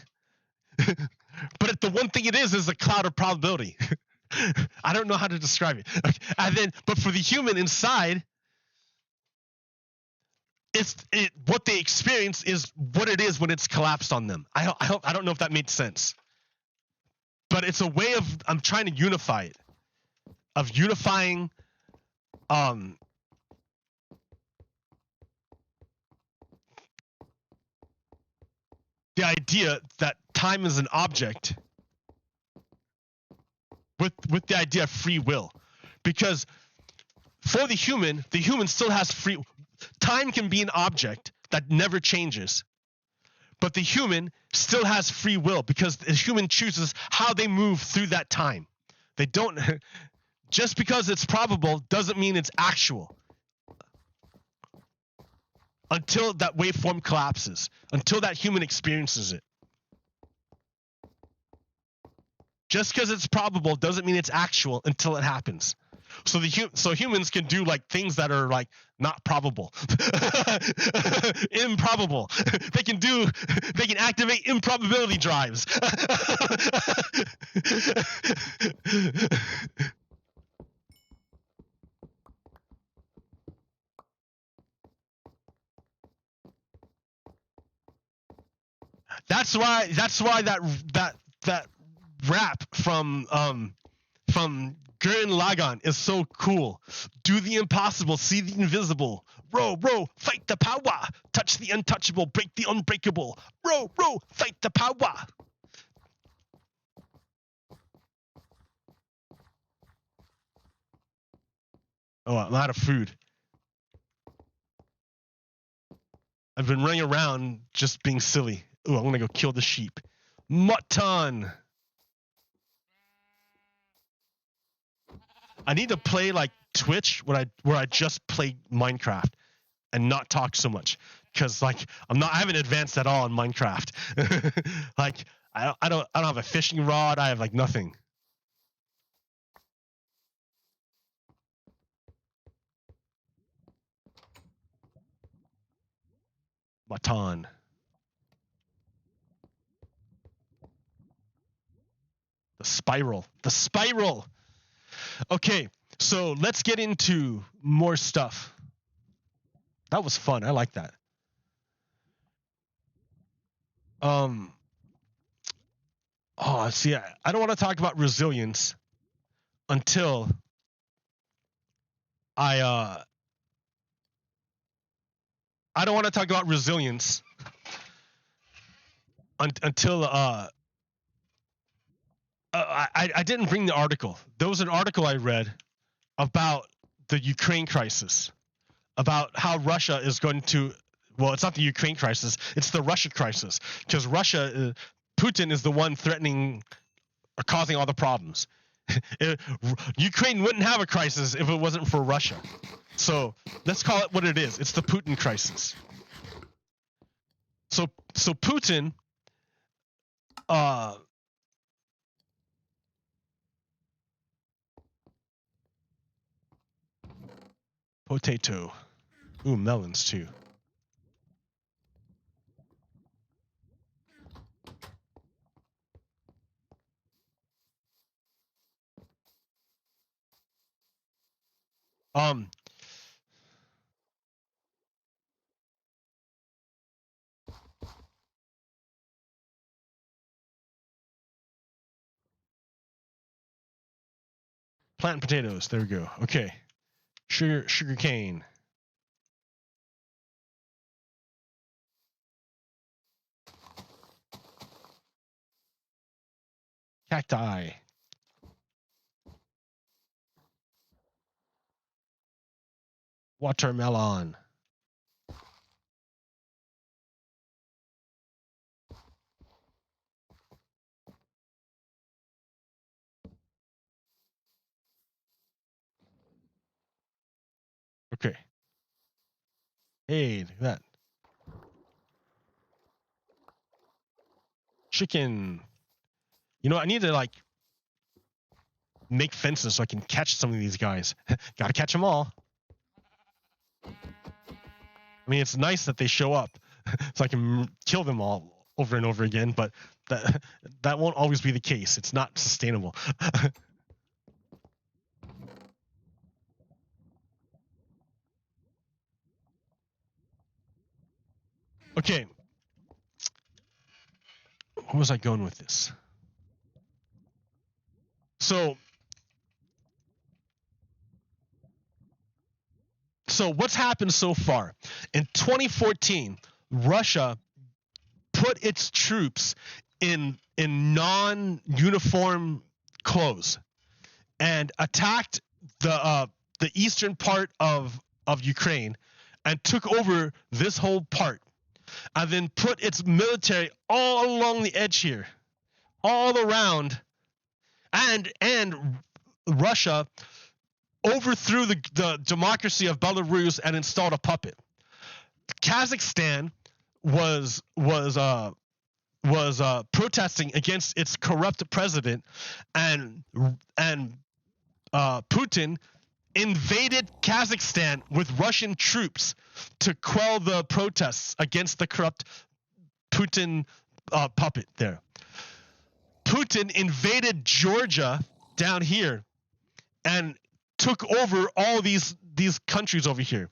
But the one thing it is a cloud of probability. I don't know how to describe it. But for the human inside, what they experience is what it is when it's collapsed on them. I don't know if that made sense. But it's a way of I'm trying to unify it, of unifying the idea that time is an object with the idea of free will. Because for the human still has free. Time can be an object that never changes. But the human still has free will because the human chooses how they move through that time. They don't. Just because it's probable doesn't mean it's actual. Until that waveform collapses, until that human experiences it. Just because it's probable doesn't mean it's actual until it happens. So humans can do like things that are like not probable, improbable. They can activate improbability drives. That's why that rap from Gurren Lagann is so cool. Do the impossible, see the invisible. Row, fight the power. Touch the untouchable, break the unbreakable. Row, fight the power. Oh, I'm out of food. I've been running around just being silly. Ooh, I'm gonna go kill the sheep. Mutton! I need to play like Twitch where I just play Minecraft and not talk so much. Cause like I haven't advanced at all in Minecraft. Like I don't have a fishing rod, I have like nothing. Mutton. The spiral. The spiral! Okay, so let's get into more stuff. That was fun. I like that. Oh, see, I don't want to talk about resilience until I don't want to talk about resilience until I didn't bring the article. There was an article I read about the Ukraine crisis, about how Russia is going to. Well, it's not the Ukraine crisis; it's the Russia crisis, because Russia, Putin is the one threatening or causing all the problems. Ukraine wouldn't have a crisis if it wasn't for Russia. So let's call it what it is. It's the Putin crisis. So Putin, potato, ooh, melons too. Plant potatoes. There we go. Okay. Sugar cane. Cacti. Watermelon. Okay. Hey, look at that. Chicken. You know, I need to like make fences so I can catch some of these guys. Gotta catch them all. I mean, it's nice that they show up so I can kill them all over and over again, but that won't always be the case. It's not sustainable. Okay. Where was I going with this? So what's happened so far? In 2014, Russia put its troops in non-uniform clothes and attacked the eastern part of Ukraine and took over this whole part, and then put its military all along the edge here, all around, and Russia overthrew the democracy of Belarus and installed a puppet. Kazakhstan was protesting against its corrupt president, and Putin invaded Kazakhstan with Russian troops to quell the protests against the corrupt Putin puppet there. Putin invaded Georgia down here and took over all these countries over here.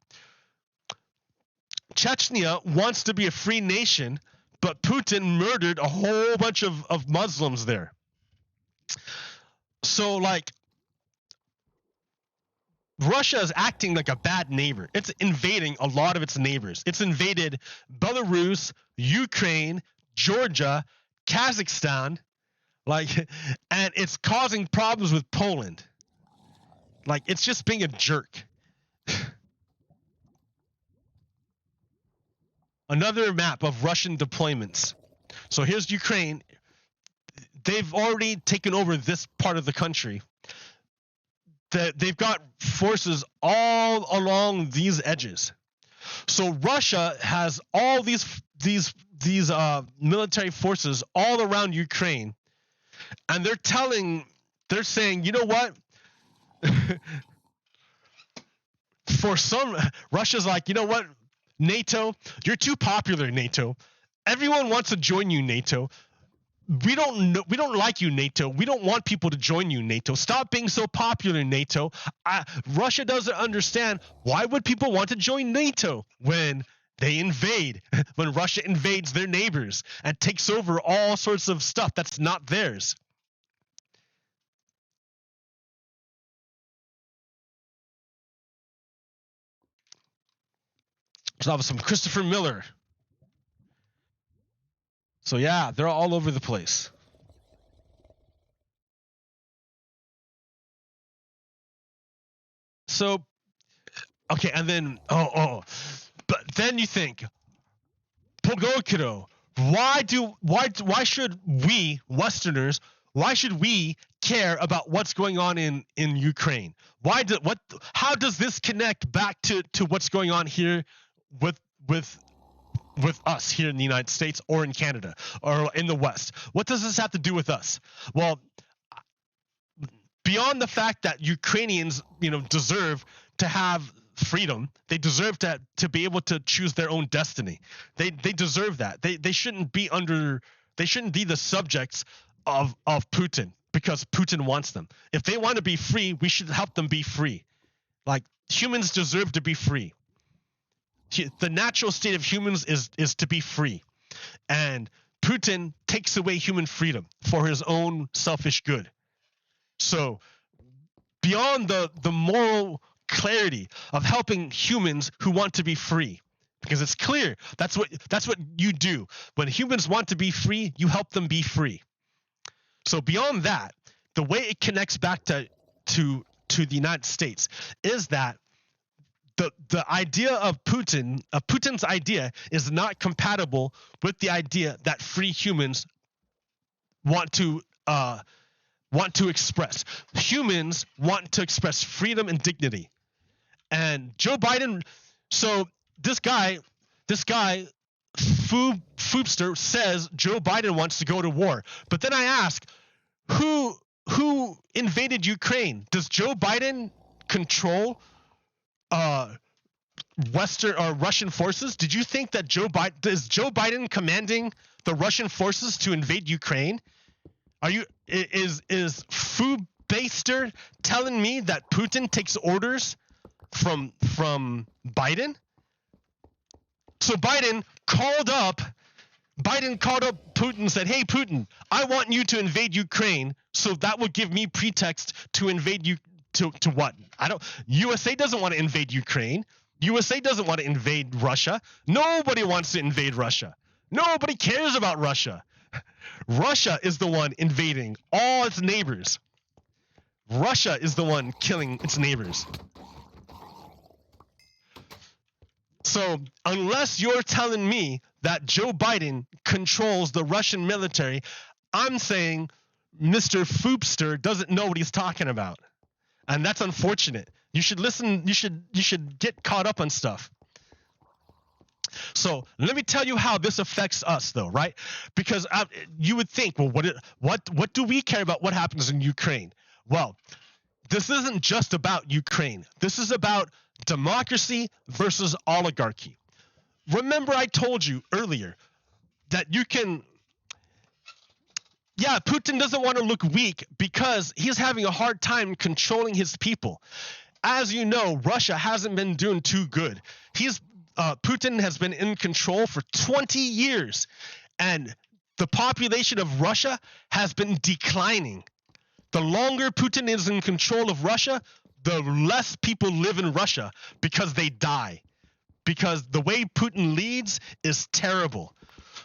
Chechnya wants to be a free nation, but Putin murdered a whole bunch of Muslims there. So, like, Russia is acting like a bad neighbor. It's invading a lot of its neighbors. It's invaded Belarus, Ukraine, Georgia, Kazakhstan, like, and it's causing problems with Poland. Like, it's just being a jerk. another map of Russian deployments. So here's Ukraine. They've already taken over this part of the country. They've got forces all along these edges. So Russia has all these military forces all around Ukraine, and they're saying, you know what? Russia's like, you know what, NATO, you're too popular, NATO. Everyone wants to join you, NATO. We don't like you, NATO. We don't want people to join you, NATO. Stop being so popular, NATO. Russia doesn't understand, why would people want to join NATO when they invade, when Russia invades their neighbors and takes over all sorts of stuff that's not theirs. So that was some Christopher Miller. So yeah, they're all over the place. So, okay, and then but then you think, Pogokiro, why should we Westerners, why should we care about what's going on in Ukraine? How does this connect back to what's going on here with us here in the United States or in Canada or in the West? What does this have to do with us? Well, beyond the fact that Ukrainians, deserve to have freedom, they deserve to be able to choose their own destiny. They deserve that. They shouldn't be the subjects of Putin because Putin wants them. If they want to be free, we should help them be free. Like, humans deserve to be free. The natural state of humans is to be free. And Putin takes away human freedom for his own selfish good. So beyond the moral clarity of helping humans who want to be free, because it's clear that's what you do. When humans want to be free, you help them be free. So beyond that, the way it connects back to the United States is that the idea of Putin's idea is not compatible with the idea that free humans want to express. Humans want to express freedom and dignity. And Joe Biden, so this guy, Foobster, says Joe Biden wants to go to war. But then I ask, who invaded Ukraine? Does Joe Biden control Western or Russian forces? Did you think that is Joe Biden commanding the Russian forces to invade Ukraine? Is Foobster telling me that Putin takes orders from Biden? So Biden called up Putin and said, "Hey Putin, I want you to invade Ukraine, so that would give me pretext to invade you to what? USA doesn't want to invade Ukraine. USA doesn't want to invade Russia. Nobody wants to invade Russia. Nobody cares about Russia. Russia is the one invading all its neighbors. Russia is the one killing its neighbors. So unless you're telling me that Joe Biden controls the Russian military, I'm saying Mr. Foobster doesn't know what he's talking about. And that's unfortunate. You should listen. You should get caught up on stuff. So let me tell you how this affects us, though, right? Because you would think, well, what do we care about what happens in Ukraine? Well, this isn't just about Ukraine. This is about democracy versus oligarchy. Remember, I told you earlier that Putin doesn't want to look weak because he's having a hard time controlling his people. As you know, Russia hasn't been doing too good. Putin has been in control for 20 years, and the population of Russia has been declining. The longer Putin is in control of Russia, the less people live in Russia because they die. Because the way Putin leads is terrible.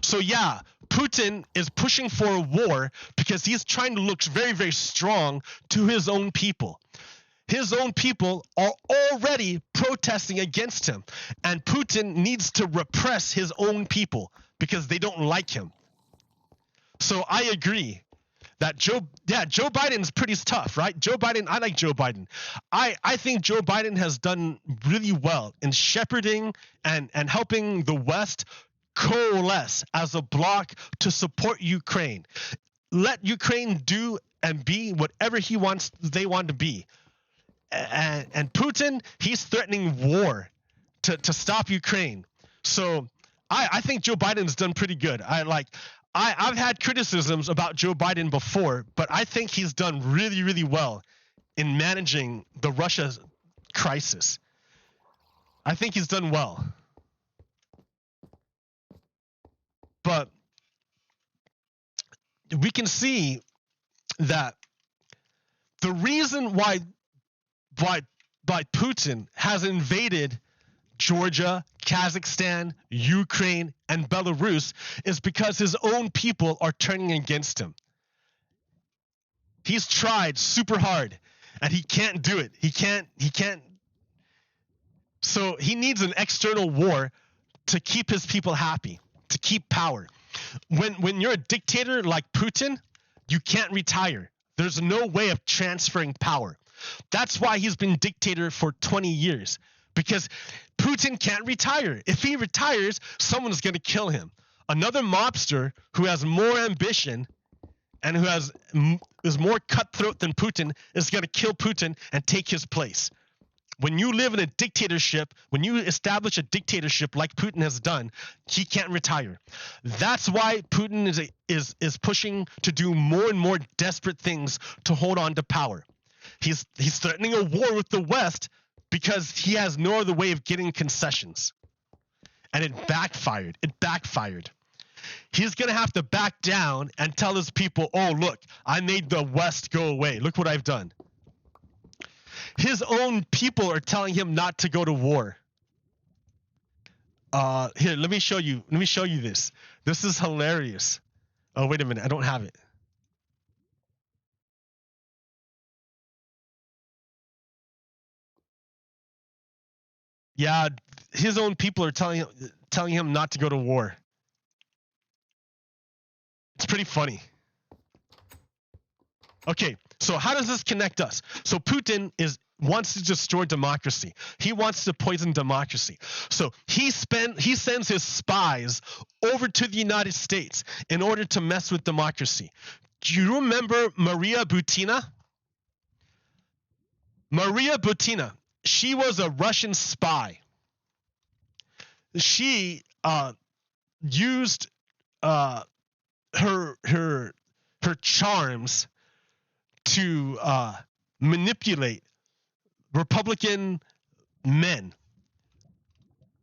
So yeah, Putin is pushing for a war because he's trying to look very, very strong to his own people. His own people are already protesting against him, and Putin needs to repress his own people because they don't like him. So I agree that Joe Biden's pretty tough, right? Joe Biden, I like Joe Biden. I think Joe Biden has done really well in shepherding and helping the West coalesce as a bloc to support Ukraine. Let Ukraine do and be whatever they want to be. And Putin, he's threatening war to stop Ukraine. So I think Joe Biden's done pretty good. I've had criticisms about Joe Biden before, but I think he's done really, really well in managing the Russia crisis. I think he's done well. But we can see that the reason why Putin has invaded Georgia, Kazakhstan, Ukraine, and Belarus is because his own people are turning against him. He's tried super hard and he can't do it. He can't. So he needs an external war to keep his people happy, to keep power. When you're a dictator like Putin, you can't retire. There's no way of transferring power. That's why he's been dictator for 20 years, because Putin can't retire. If he retires, someone's going to kill him. Another mobster who has more ambition and who is more cutthroat than Putin is going to kill Putin and take his place. When you live in a dictatorship, when you establish a like Putin has done, he can't retire. That's why Putin is pushing to do more and more desperate things to hold on to power. He's threatening a war with the West because he has no other way of getting concessions. And it backfired. He's going to have to back down and tell his people, oh, look, I made the West go away. Look what I've done. His own people are telling him not to go to war. Here, let me show you this. This is hilarious. Oh, wait a minute. I don't have it. Yeah, his own people are telling him not to go to war. It's pretty funny. Okay, so how does this connect us? So Putin wants to destroy democracy. He wants to poison democracy. So he sends his spies over to the United States in order to mess with democracy. Do you remember Maria Butina? Maria Butina. She was a Russian spy. She used her charms to manipulate Republican men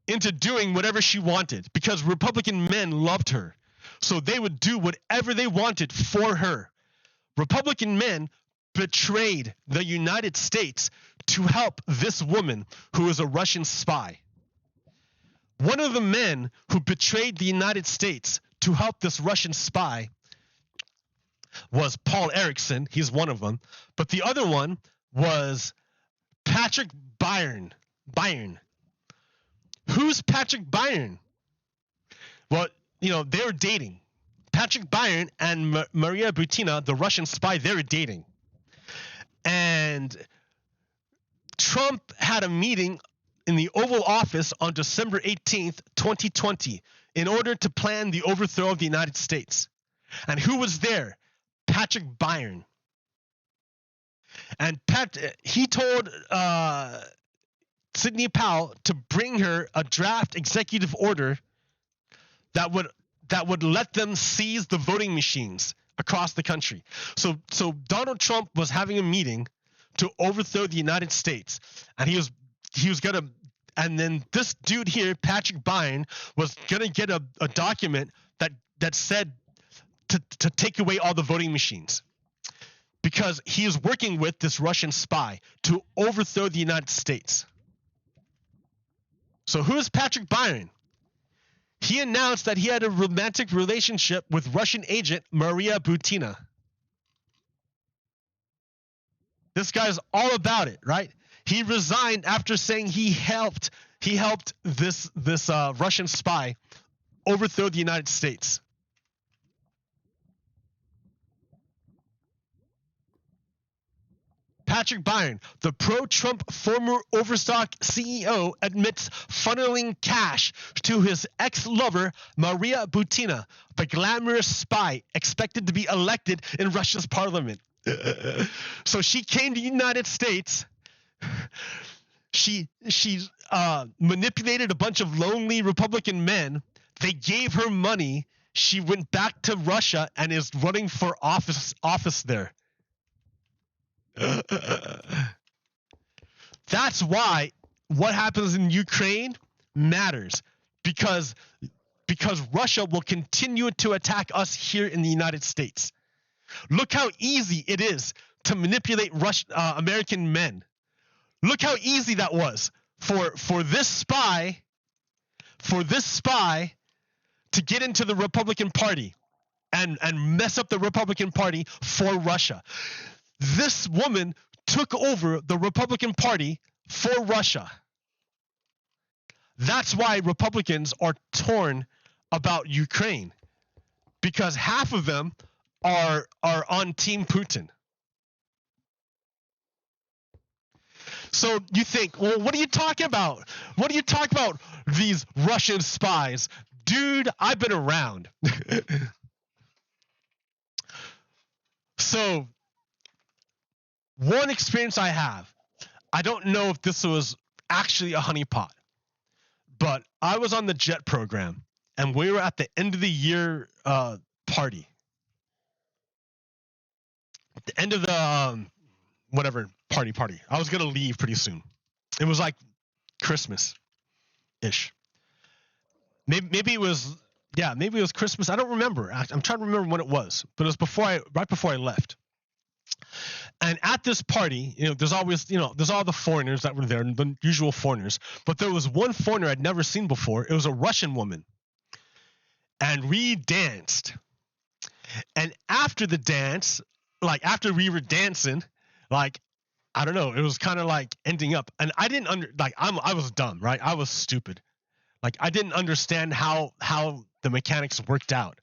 into doing whatever she wanted, because Republican men loved her. So they would do whatever they wanted for her. Republican men betrayed the United States to help this woman who is a Russian spy. One of the men who betrayed the United States to help this Russian spy was Paul Erickson. He's one of them. But the other one was Patrick Byron. Who's Patrick Byron? Well, they were dating. Patrick Byron and Maria Butina, the Russian spy, they were dating. And Trump had a meeting in the Oval Office on December 18th, 2020, in order to plan the overthrow of the United States. And who was there? Patrick Byron. And he told Sidney Powell to bring her a draft executive order that would let them seize the voting machines across the country. So Donald Trump was having a meeting to overthrow the United States, and he was gonna, and then this dude here, Patrick Byron, was gonna get a document that said to take away all the voting machines, because he is working with this Russian spy to overthrow the United States. So who is Patrick Byron? He announced that he had a romantic relationship with Russian agent Maria Butina. This guy's all about it, right? He resigned after saying he helped this Russian spy overthrow the United States. Patrick Byron, the pro-Trump former Overstock CEO, admits funneling cash to his ex-lover, Maria Butina, the glamorous spy expected to be elected in Russia's parliament. So she came to the United States. She manipulated a bunch of lonely Republican men. They gave her money. She went back to Russia and is running for office there. That's why what happens in Ukraine matters, because Russia will continue to attack us here in the United States. Look how easy it is to manipulate American men. Look how easy that was for this spy to get into the Republican Party and mess up the Republican Party for Russia. This woman took over the Republican Party for Russia. That's why Republicans are torn about Ukraine, because half of them are on Team Putin. So you think, well, what are you talking about? What are you talking about, these Russian spies? Dude, I've been around. So one experience I have, I don't know if this was actually a honeypot, but I was on the JET program, and we were at the end of the year party. At the end of the whatever party. I was gonna leave pretty soon. It was like Christmas-ish. Maybe it was Christmas. I don't remember. I'm trying to remember when it was, but it was right before I left. And at this party, there's always, there's all the foreigners that were there, the usual foreigners. But there was one foreigner I'd never seen before. It was a Russian woman. And we danced. And after the dance, like after we were dancing, like, I don't know, it was kind of like ending up. And I didn't I was dumb, right? I was stupid. Like, I didn't understand how the mechanics worked out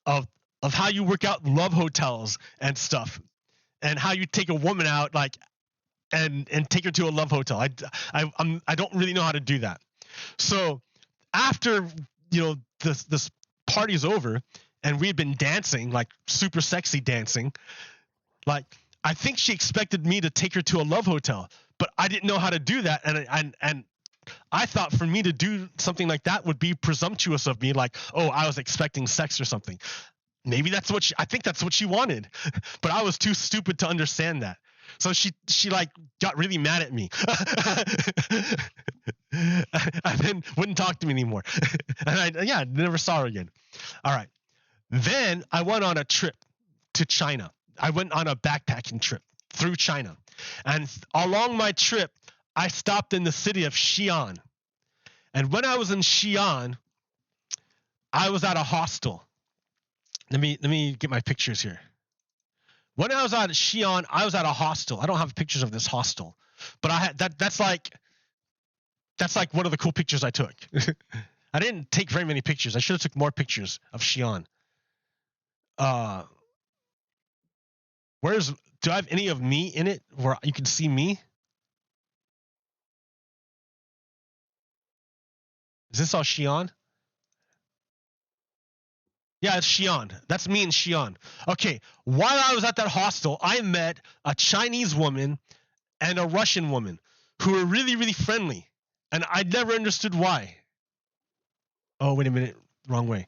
of how you work out love hotels and stuff. And how you take a woman out, like, and take her to a love hotel. I don't really know how to do that. So after this party's over, and we had been dancing, like super sexy dancing, like I think she expected me to take her to a love hotel, but I didn't know how to do that, and I thought for me to do something like that would be presumptuous of me, like, oh, I was expecting sex or something. Maybe I think that's what she wanted, but I was too stupid to understand that. So she like got really mad at me, and then wouldn't talk to me anymore. And I never saw her again. All right. Then I went on a trip to China. I went on a backpacking trip through China, and along my trip, I stopped in the city of Xi'an. And when I was in Xi'an, I was at a hostel. Let me get my pictures here. When I was at Xi'an, I was at a hostel. I don't have pictures of this hostel, but I had that's like one of the cool pictures I took. I didn't take very many pictures. I should have took more pictures of Xi'an. Do I have any of me in it where you can see me? Is this all Xi'an? Yeah, it's Xi'an. That's me in Xi'an. Okay, while I was at that hostel, I met a Chinese woman and a Russian woman who were really, really friendly, and I never understood why. Oh, wait a minute, wrong way.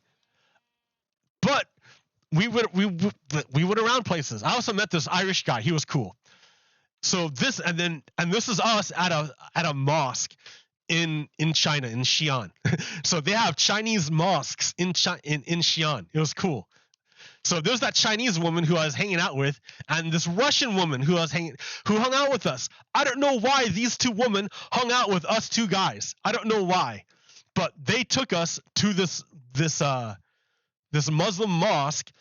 But we went around places. I also met this Irish guy. He was cool. So this is us at a mosque in China, in Xi'an. So they have Chinese mosques in Xi'an. It was cool. So there's that Chinese woman who I was hanging out with, and this Russian woman who hung out with us. I don't know why these two women hung out with us two guys. I don't know why, but they took us to this Muslim mosque,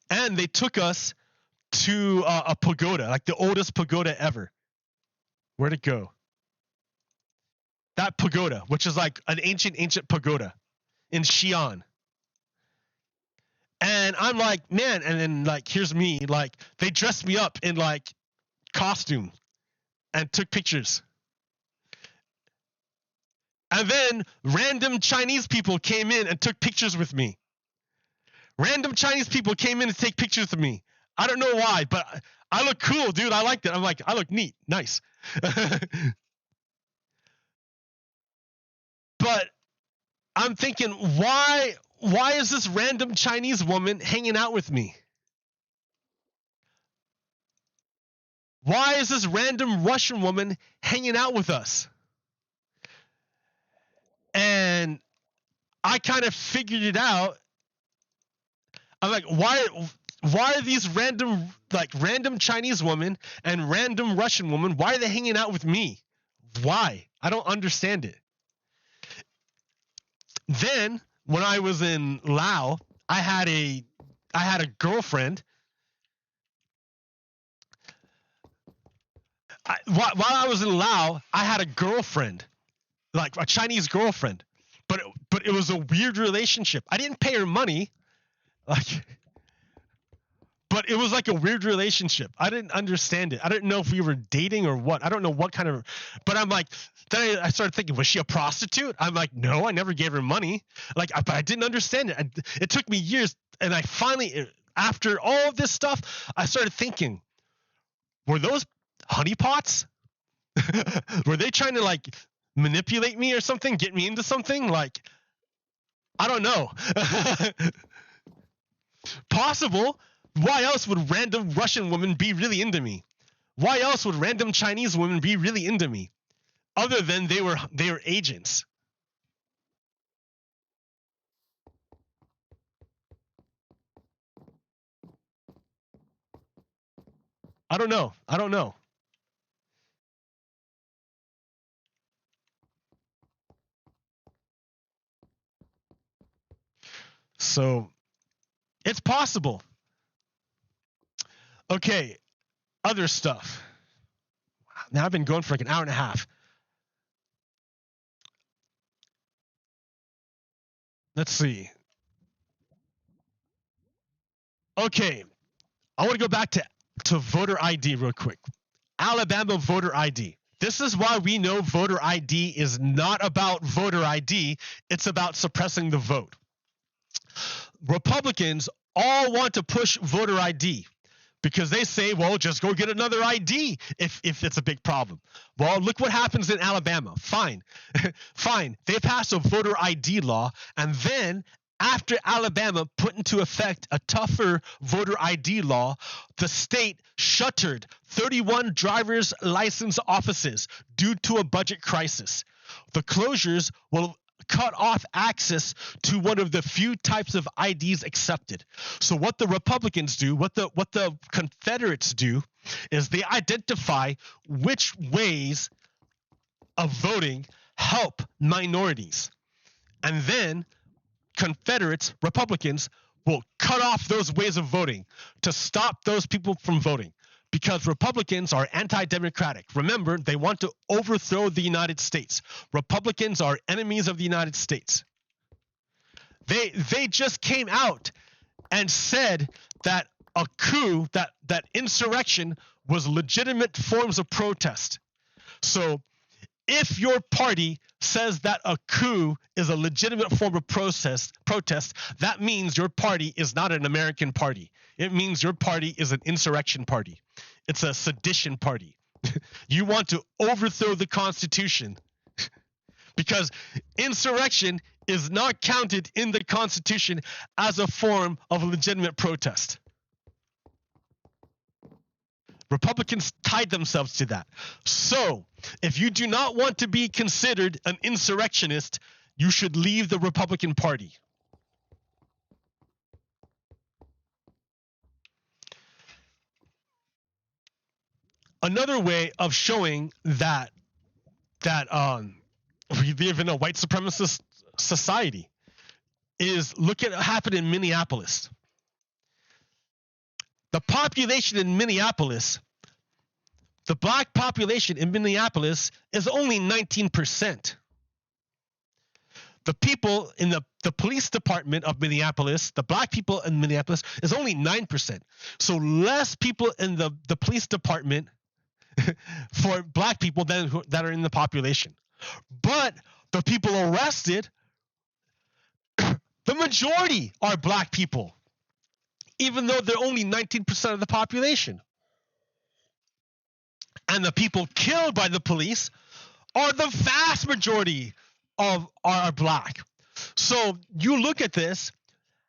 and they took us to a pagoda, like the oldest pagoda ever. Where'd it go? That pagoda, which is like an ancient pagoda in Xi'an. And I'm like, man, and then like, here's me, like, they dressed me up in like costume and took pictures. And then random Chinese people came in and took pictures with me. Random Chinese people came in to take pictures of me. I don't know why, but I look cool, dude. I liked it. I'm like, I look neat, nice. But I'm thinking, why is this random Chinese woman hanging out with me? Why is this random Russian woman hanging out with us? And I kind of figured it out. I'm like, why are these random Chinese women and random Russian women, why are they hanging out with me? Why? I don't understand it. Then when I was in Laos, I had a girlfriend. While I was in Laos, I had a girlfriend, like a Chinese girlfriend, but it was a weird relationship. I didn't pay her money, like, but it was like a weird relationship. I didn't understand it. I didn't know if we were dating or what. I don't know what kind of, but I'm like, then I started thinking, was she a prostitute? I'm like, no, I never gave her money. Like, but I didn't understand it. It took me years, and I finally, after all of this stuff, I started thinking, were those honeypots? Were they trying to like manipulate me or something, get me into something? Like, I don't know. Possible. Why else would random Russian women be really into me? Why else would random Chinese women be really into me? Other than they were agents. I don't know. So it's possible. Okay, other stuff. Now I've been going for like an hour and a half. Let's see. Okay, I want to go back to voter ID real quick. Alabama voter ID. This is why we know voter ID is not about voter ID. It's about suppressing the vote. Republicans all want to push voter ID because they say, well, just go get another ID if it's a big problem. Well, look what happens in Alabama. Fine. Fine. They pass a voter ID law, and then after Alabama put into effect a tougher voter ID law, the state shuttered 31 driver's license offices due to a budget crisis. The closures will cut off access to one of the few types of IDs accepted. So what the Republicans do, what the Confederates do, is they identify which ways of voting help minorities. And then Confederates, Republicans, will cut off those ways of voting to stop those people from voting. Because Republicans are anti-democratic. Remember, they want to overthrow the United States. Republicans are enemies of the United States. They just came out and said that a coup, that insurrection was legitimate forms of protest. So if your party says that a coup is a legitimate form of protest, that means your party is not an American party. It means your party is an insurrection party. It's a sedition party. You want to overthrow the Constitution because insurrection is not counted in the Constitution as a form of legitimate protest. Republicans tied themselves to that. So, if you do not want to be considered an insurrectionist, you should leave the Republican Party. Another way of showing that we live in a white supremacist society is look at what happened in Minneapolis. The population in Minneapolis, the black population in Minneapolis is only 19%. The people in the police department of Minneapolis, the black people in Minneapolis, is only 9%. So less people in the police department for black people that are in the population. But the people arrested, the majority are black people, even though they're only 19% of the population. And the people killed by the police are the vast majority are black. So you look at this,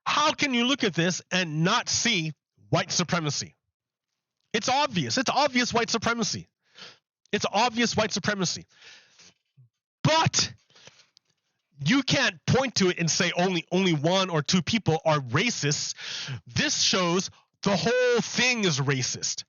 how can you look at this and not see white supremacy? It's obvious. It's obvious white supremacy. It's obvious white supremacy. But you can't point to it and say only one or two people are racists. This shows the whole thing is racist.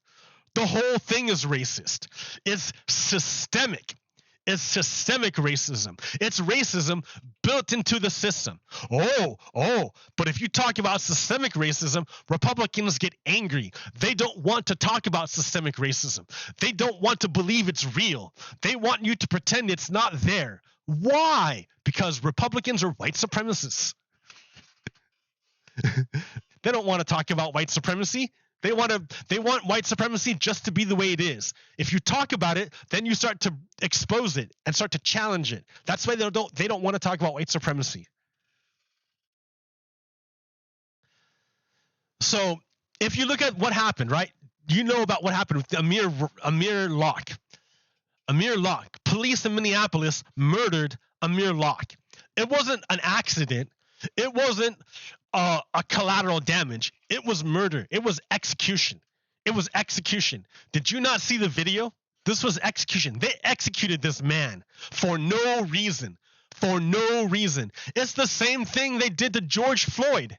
The whole thing is racist. It's systemic. It's systemic racism. It's racism built into the system. But if you talk about systemic racism, Republicans get angry. They don't want to talk about systemic racism. They don't want to believe it's real. They want you to pretend it's not there. Why? Because Republicans are white supremacists. They don't want to talk about white supremacy. They want white supremacy just to be the way it is. If you talk about it, then you start to expose it and start to challenge it. That's why they don't want to talk about white supremacy. So if you look at what happened, right? You know about what happened with Amir Locke. Amir Locke. Police in Minneapolis murdered Amir Locke. It wasn't an accident. It wasn't a collateral damage. It was murder. It was execution. It was execution. Did you not see the video? This was execution. They executed this man for no reason. For no reason. It's the same thing they did to George Floyd.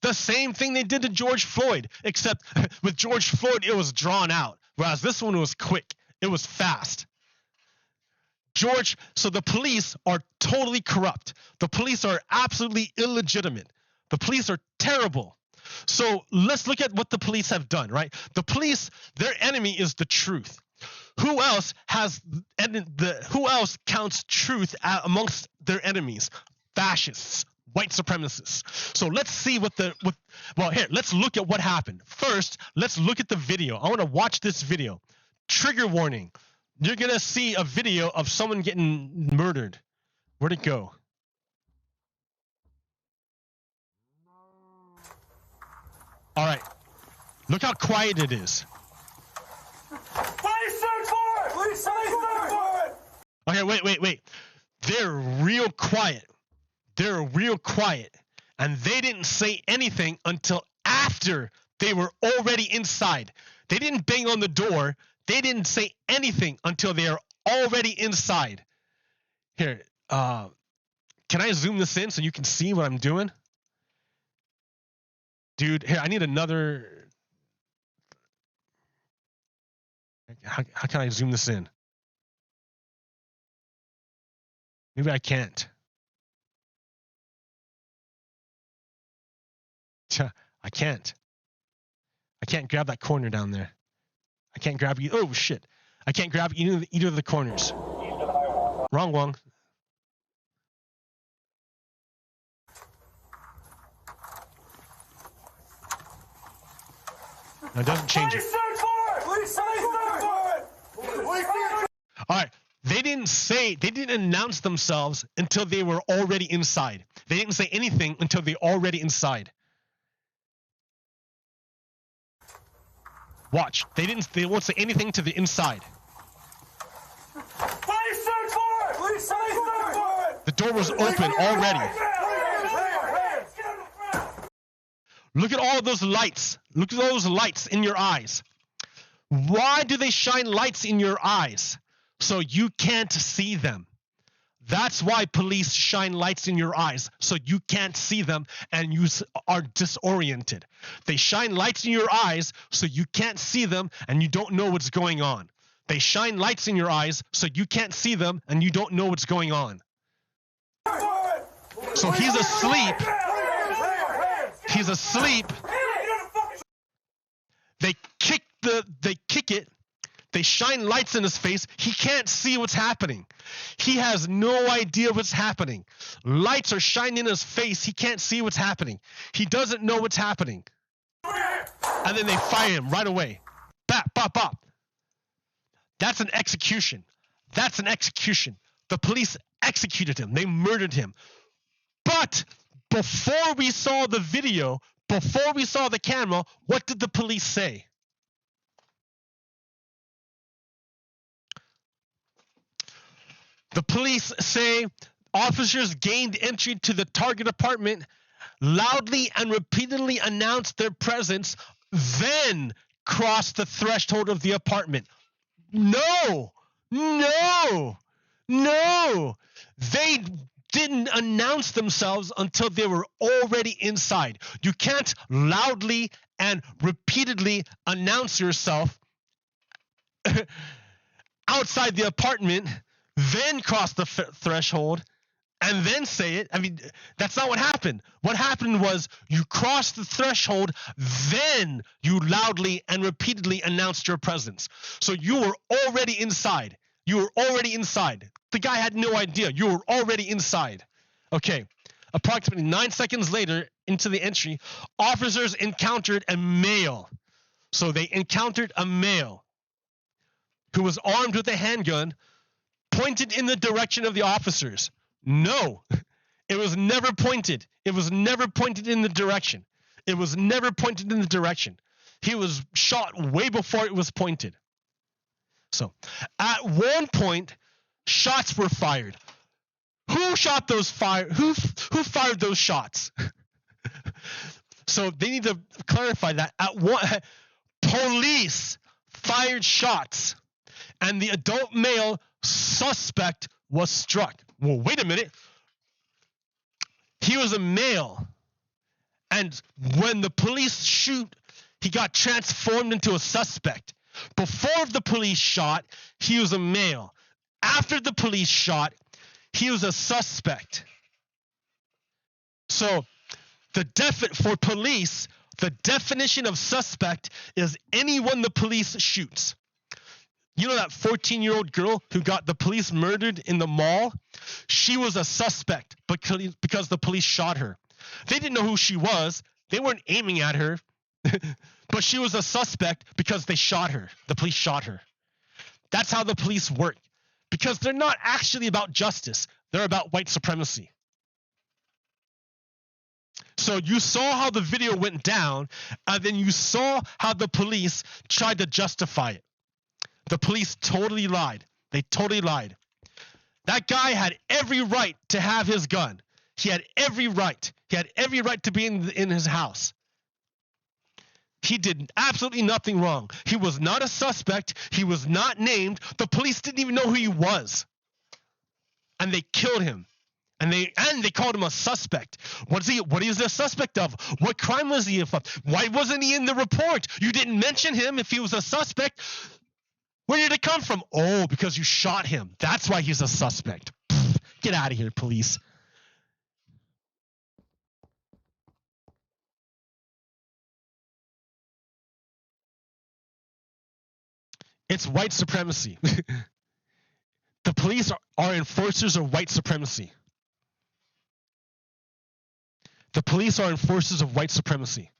The same thing they did to George Floyd, except with George Floyd, it was drawn out, whereas this one was quick. It was fast. So the police are totally corrupt. The police are absolutely illegitimate. The police are terrible. So let's look at what the police have done, right? The police, their enemy is the truth. Who else counts truth amongst their enemies? Fascists, white supremacists. So let's see let's look at what happened. First, let's look at the video. I want to watch this video. Trigger warning. You're going to see a video of someone getting murdered. Where'd it go? All right. Look how quiet it is. Please search for it! Please search for it! Okay, wait. They're real quiet. They're real quiet. And they didn't say anything until after they were already inside. They didn't bang on the door. They didn't say anything until they are already inside. Here, can I zoom this in so you can see what I'm doing? Dude, here, I need another. How can I zoom this in? Maybe I can't. I can't. I can't grab that corner down there. I can't grab you. Oh, shit. I can't grab either of the corners. Wrong one. No, it doesn't change it. Please search for it! Please search for it! Please search. All right. They didn't announce themselves until they were already inside. They didn't say anything until they already inside. Watch. They won't say anything to the inside. Please search for it! Please search for it! The door was open already. Look at all those lights. Look at those lights in your eyes. Why do they shine lights in your eyes? So you can't see them. That's why police shine lights in your eyes, so you can't see them and you are disoriented. They shine lights in your eyes so you can't see them and you don't know what's going on. They shine lights in your eyes so you can't see them and you don't know what's going on. So he's asleep. He's asleep. They kick it. They shine lights in his face. He can't see what's happening. He has no idea what's happening. Lights are shining in his face. He can't see what's happening. He doesn't know what's happening. And then they fire him right away. Bop, bop, bop. That's an execution. That's an execution. The police executed him. They murdered him. But before we saw the video, before we saw the camera, what did the police say? The police say officers gained entry to the target apartment, loudly and repeatedly announced their presence, then crossed the threshold of the apartment. No! They didn't announce themselves until they were already inside. You can't loudly and repeatedly announce yourself outside the apartment, then cross the threshold, and then say it. I mean, that's not what happened. What happened was you crossed the threshold, then you loudly and repeatedly announced your presence. So you were already inside. You were already inside. The guy had no idea. You were already inside. Okay. Approximately 9 seconds later, into the entry, officers encountered a male. So they encountered a male who was armed with a handgun, pointed in the direction of the officers. No, it was never pointed. It was never pointed in the direction. It was never pointed in the direction. He was shot way before it was pointed. So, at one point, shots were fired. Who shot those Who fired those shots? So they need to clarify that. Police fired shots, and the adult male suspect was struck. Well, wait a minute. He was a male, and when the police shoot, he got transformed into a suspect. Before the police shot, he was a male. After the police shot, he was a suspect. So, for police, the definition of suspect is anyone the police shoots. You know that 14-year-old girl who got the police murdered in the mall? She was a suspect because the police shot her. They didn't know who she was. They weren't aiming at her. But she was a suspect because they shot her. The police shot her. That's how the police work. Because they're not actually about justice. They're about white supremacy. So you saw how the video went down, and then you saw how the police tried to justify it. The police totally lied. They totally lied. That guy had every right to have his gun. He had every right. He had every right to be in his house. He did absolutely nothing wrong. He was not a suspect. He was not named. The police didn't even know who he was. And they killed him. And they called him a suspect. What is he a suspect of? What crime was he of? Why wasn't he in the report? You didn't mention him if he was a suspect. Where did it come from? Oh, because you shot him. That's why he's a suspect. Pfft, get out of here, police. It's white supremacy. The police are enforcers of white supremacy. The police are enforcers of white supremacy.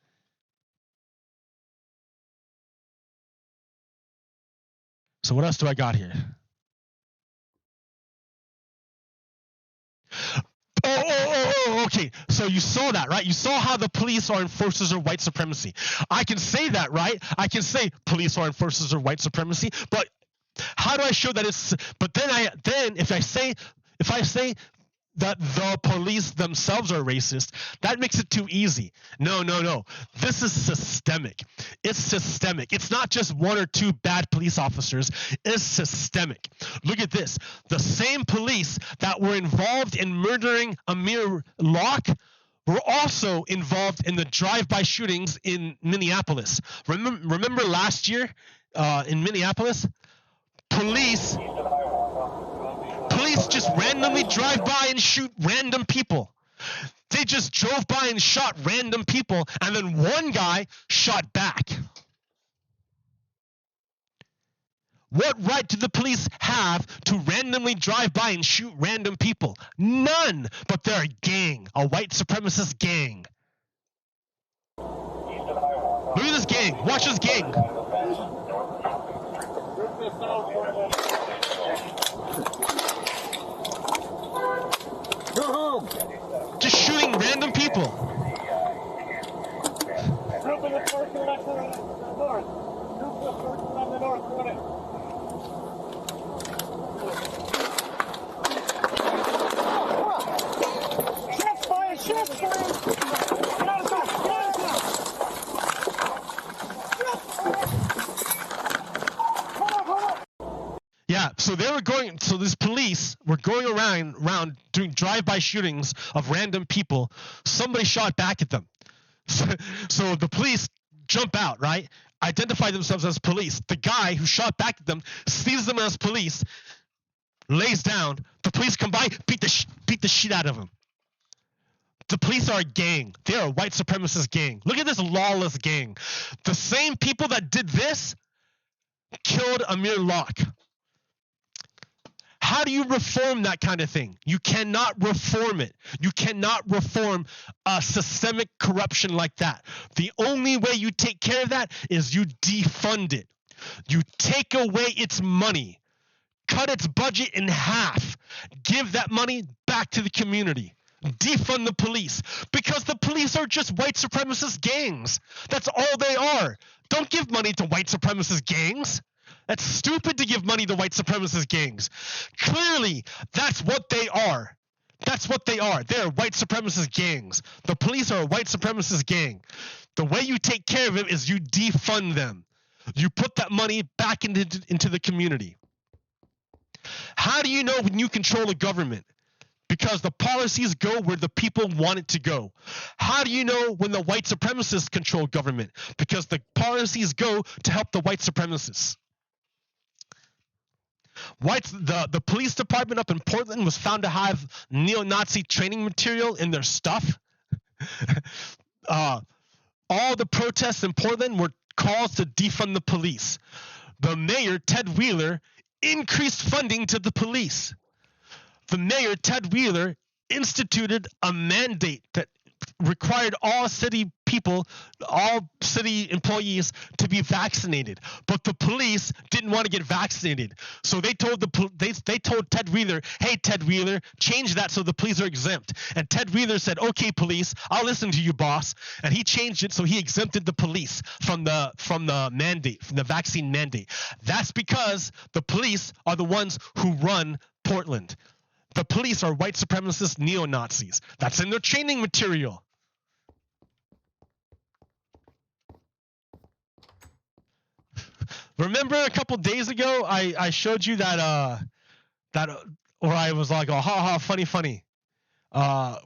So what else do I got here? Okay. So you saw that, right? You saw how the police are enforcers of white supremacy. I can say that, right? I can say police are enforcers of white supremacy, but how do I show that it's? But then if I say that the police themselves are racist, that makes it too easy. No. This is systemic. It's systemic. It's not just one or two bad police officers. It's systemic. Look at this. The same police that were involved in murdering Amir Locke were also involved in the drive-by shootings in Minneapolis. Remember last year in Minneapolis? Police just randomly drive by and shoot random people. They just drove by and shot random people, and then one guy shot back. What right do the police have to randomly drive by and shoot random people? None. But they're a gang, a white supremacist gang. Look at this gang. Watch this gang. Go home. Just shooting random people. Group in the first and next one north. Group in the first and on the north. Go ahead. Shots fired! Shots fired! Get out of sight! Get out of sight! Yeah, so they were going. So these police were going around doing drive-by shootings of random people. Somebody shot back at them. So the police jump out, right? Identify themselves as police. The guy who shot back at them sees them as police, lays down. The police come by, beat the shit out of him. The police are a gang. They are a white supremacist gang. Look at this lawless gang. The same people that did this killed Amir Locke. How do you reform that kind of thing? You cannot reform it. You cannot reform a systemic corruption like that. The only way you take care of that is you defund it. You take away its money, cut its budget in half, give that money back to the community. Defund the police, because the police are just white supremacist gangs. That's all they are. Don't give money to white supremacist gangs. That's stupid to give money to white supremacist gangs. Clearly, that's what they are. That's what they are. They're white supremacist gangs. The police are a white supremacist gang. The way you take care of it is you defund them. You put that money back into the community. How do you know when you control a government? Because the policies go where the people want it to go. How do you know when the white supremacists control government? Because the policies go to help the white supremacists. The police department up in Portland was found to have neo-Nazi training material in their stuff. All the protests in Portland were calls to defund the police. The mayor, Ted Wheeler, increased funding to the police. The mayor, Ted Wheeler, instituted a mandate that required all city people, all city employees to be vaccinated. But the police didn't want to get vaccinated. So they told they told Ted Wheeler, "Hey Ted Wheeler, change that so the police are exempt." And Ted Wheeler said, "Okay, police, I'll listen to you, boss." And he changed it so he exempted the police from the mandate, from the vaccine mandate. That's because the police are the ones who run Portland. The police are white supremacist neo-Nazis. That's in their training material. Remember a couple days ago, I showed you that where I was like, oh, ha ha, funny,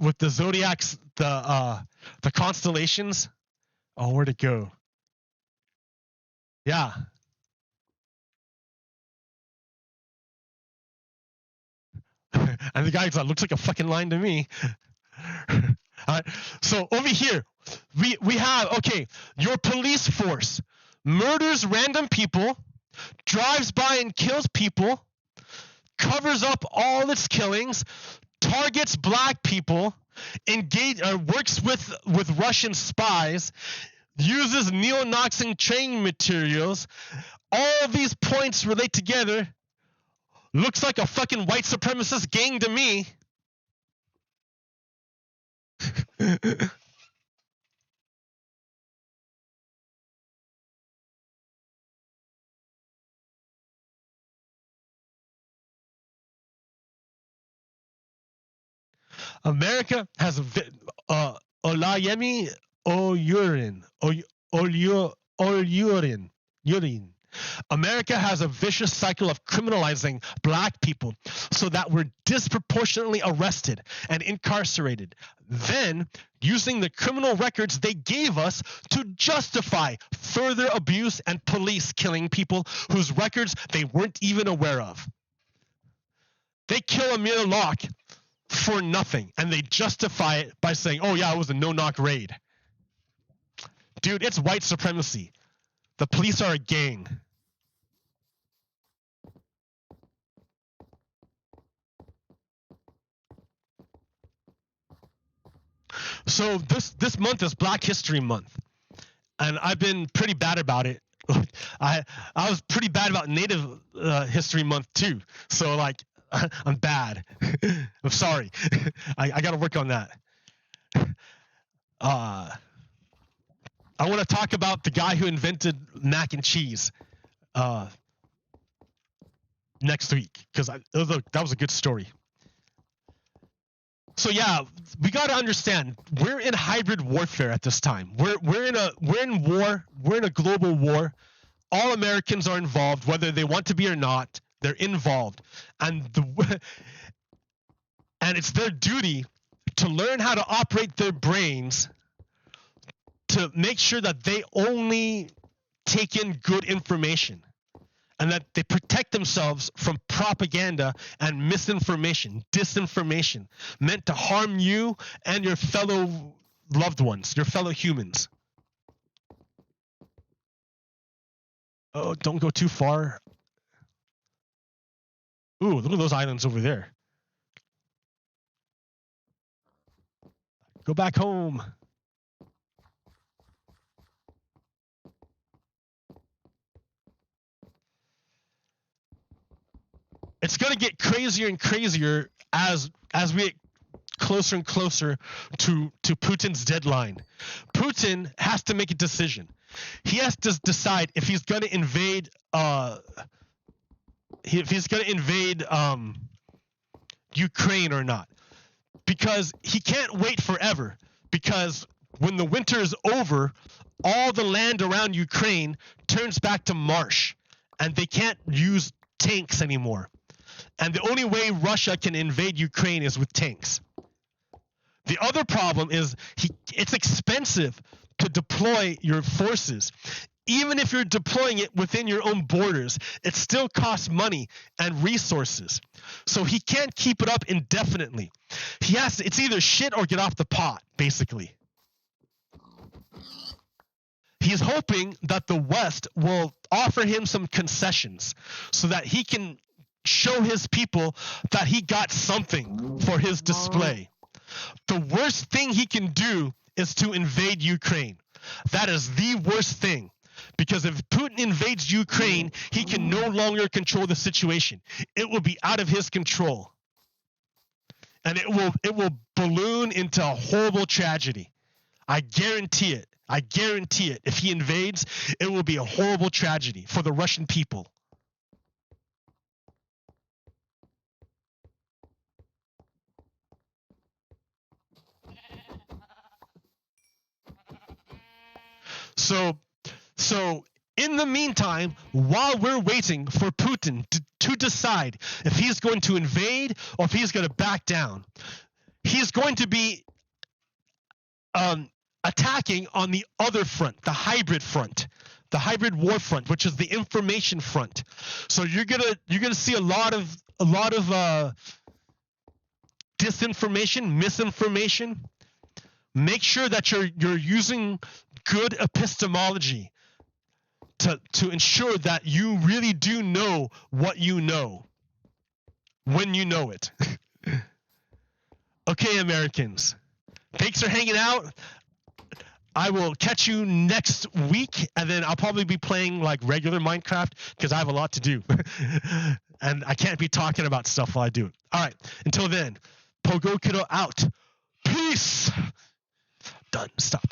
with the zodiacs, the constellations. Oh, where'd it go? Yeah. And the guy's like, looks like a fucking line to me. So over here, we have, okay, your police force murders random people, drives by and kills people, covers up all its killings, targets black people, works with Russian spies, uses neo-Nazi training materials. All these points relate together. Looks like a fucking white supremacist gang to me. America has Olayemi Olurin. America has a vicious cycle of criminalizing black people so that we're disproportionately arrested and incarcerated. Then, using the criminal records they gave us to justify further abuse and police killing people whose records they weren't even aware of. They kill Amir Locke for nothing, and they justify it by saying, oh yeah, it was a no-knock raid. Dude, it's white supremacy. The police are a gang. So this month is Black History Month, and I've been pretty bad about it. I was pretty bad about Native History Month too. So like I'm bad. I'm sorry. I got to work on that. I want to talk about the guy who invented mac and cheese next week because that was a good story. So yeah, we got to understand we're in hybrid warfare at this time. We're in war. We're in a global war. All Americans are involved, whether they want to be or not. They're involved, and it's their duty to learn how to operate their brains to make sure that they only take in good information and that they protect themselves from propaganda and misinformation, disinformation meant to harm you and your fellow loved ones, your fellow humans. Oh, don't go too far. Ooh, look at those islands over there. Go back home. It's going to get crazier and crazier as we get closer and closer to Putin's deadline. Putin has to make a decision. He has to decide if he's going to invade Ukraine or not, because he can't wait forever, because when the winter is over, all the land around Ukraine turns back to marsh and they can't use tanks anymore. And the only way Russia can invade Ukraine is with tanks. The other problem is it's expensive to deploy your forces. Even if you're deploying it within your own borders, it still costs money and resources. So he can't keep it up indefinitely. It's either shit or get off the pot, basically. He's hoping that the West will offer him some concessions so that he can show his people that he got something for his display. The worst thing he can do is to invade Ukraine. That is the worst thing. Because if Putin invades Ukraine, he can no longer control the situation. It will be out of his control. And it will balloon into a horrible tragedy. I guarantee it. I guarantee it. If he invades, it will be a horrible tragedy for the Russian people. So in the meantime, while we're waiting for Putin to decide if he's going to invade or if he's going to back down, he's going to be attacking on the other front, the hybrid war front, which is the information front. So you're gonna see a lot of disinformation, misinformation. Make sure that you're using good epistemology to ensure that you really do know what you know when you know it. Okay, Americans. Thanks for hanging out. I will catch you next week, and then I'll probably be playing like regular Minecraft because I have a lot to do. And I can't be talking about stuff while I do it. All right. Until then, Pogo Kiddo out. Peace. Done. Stop.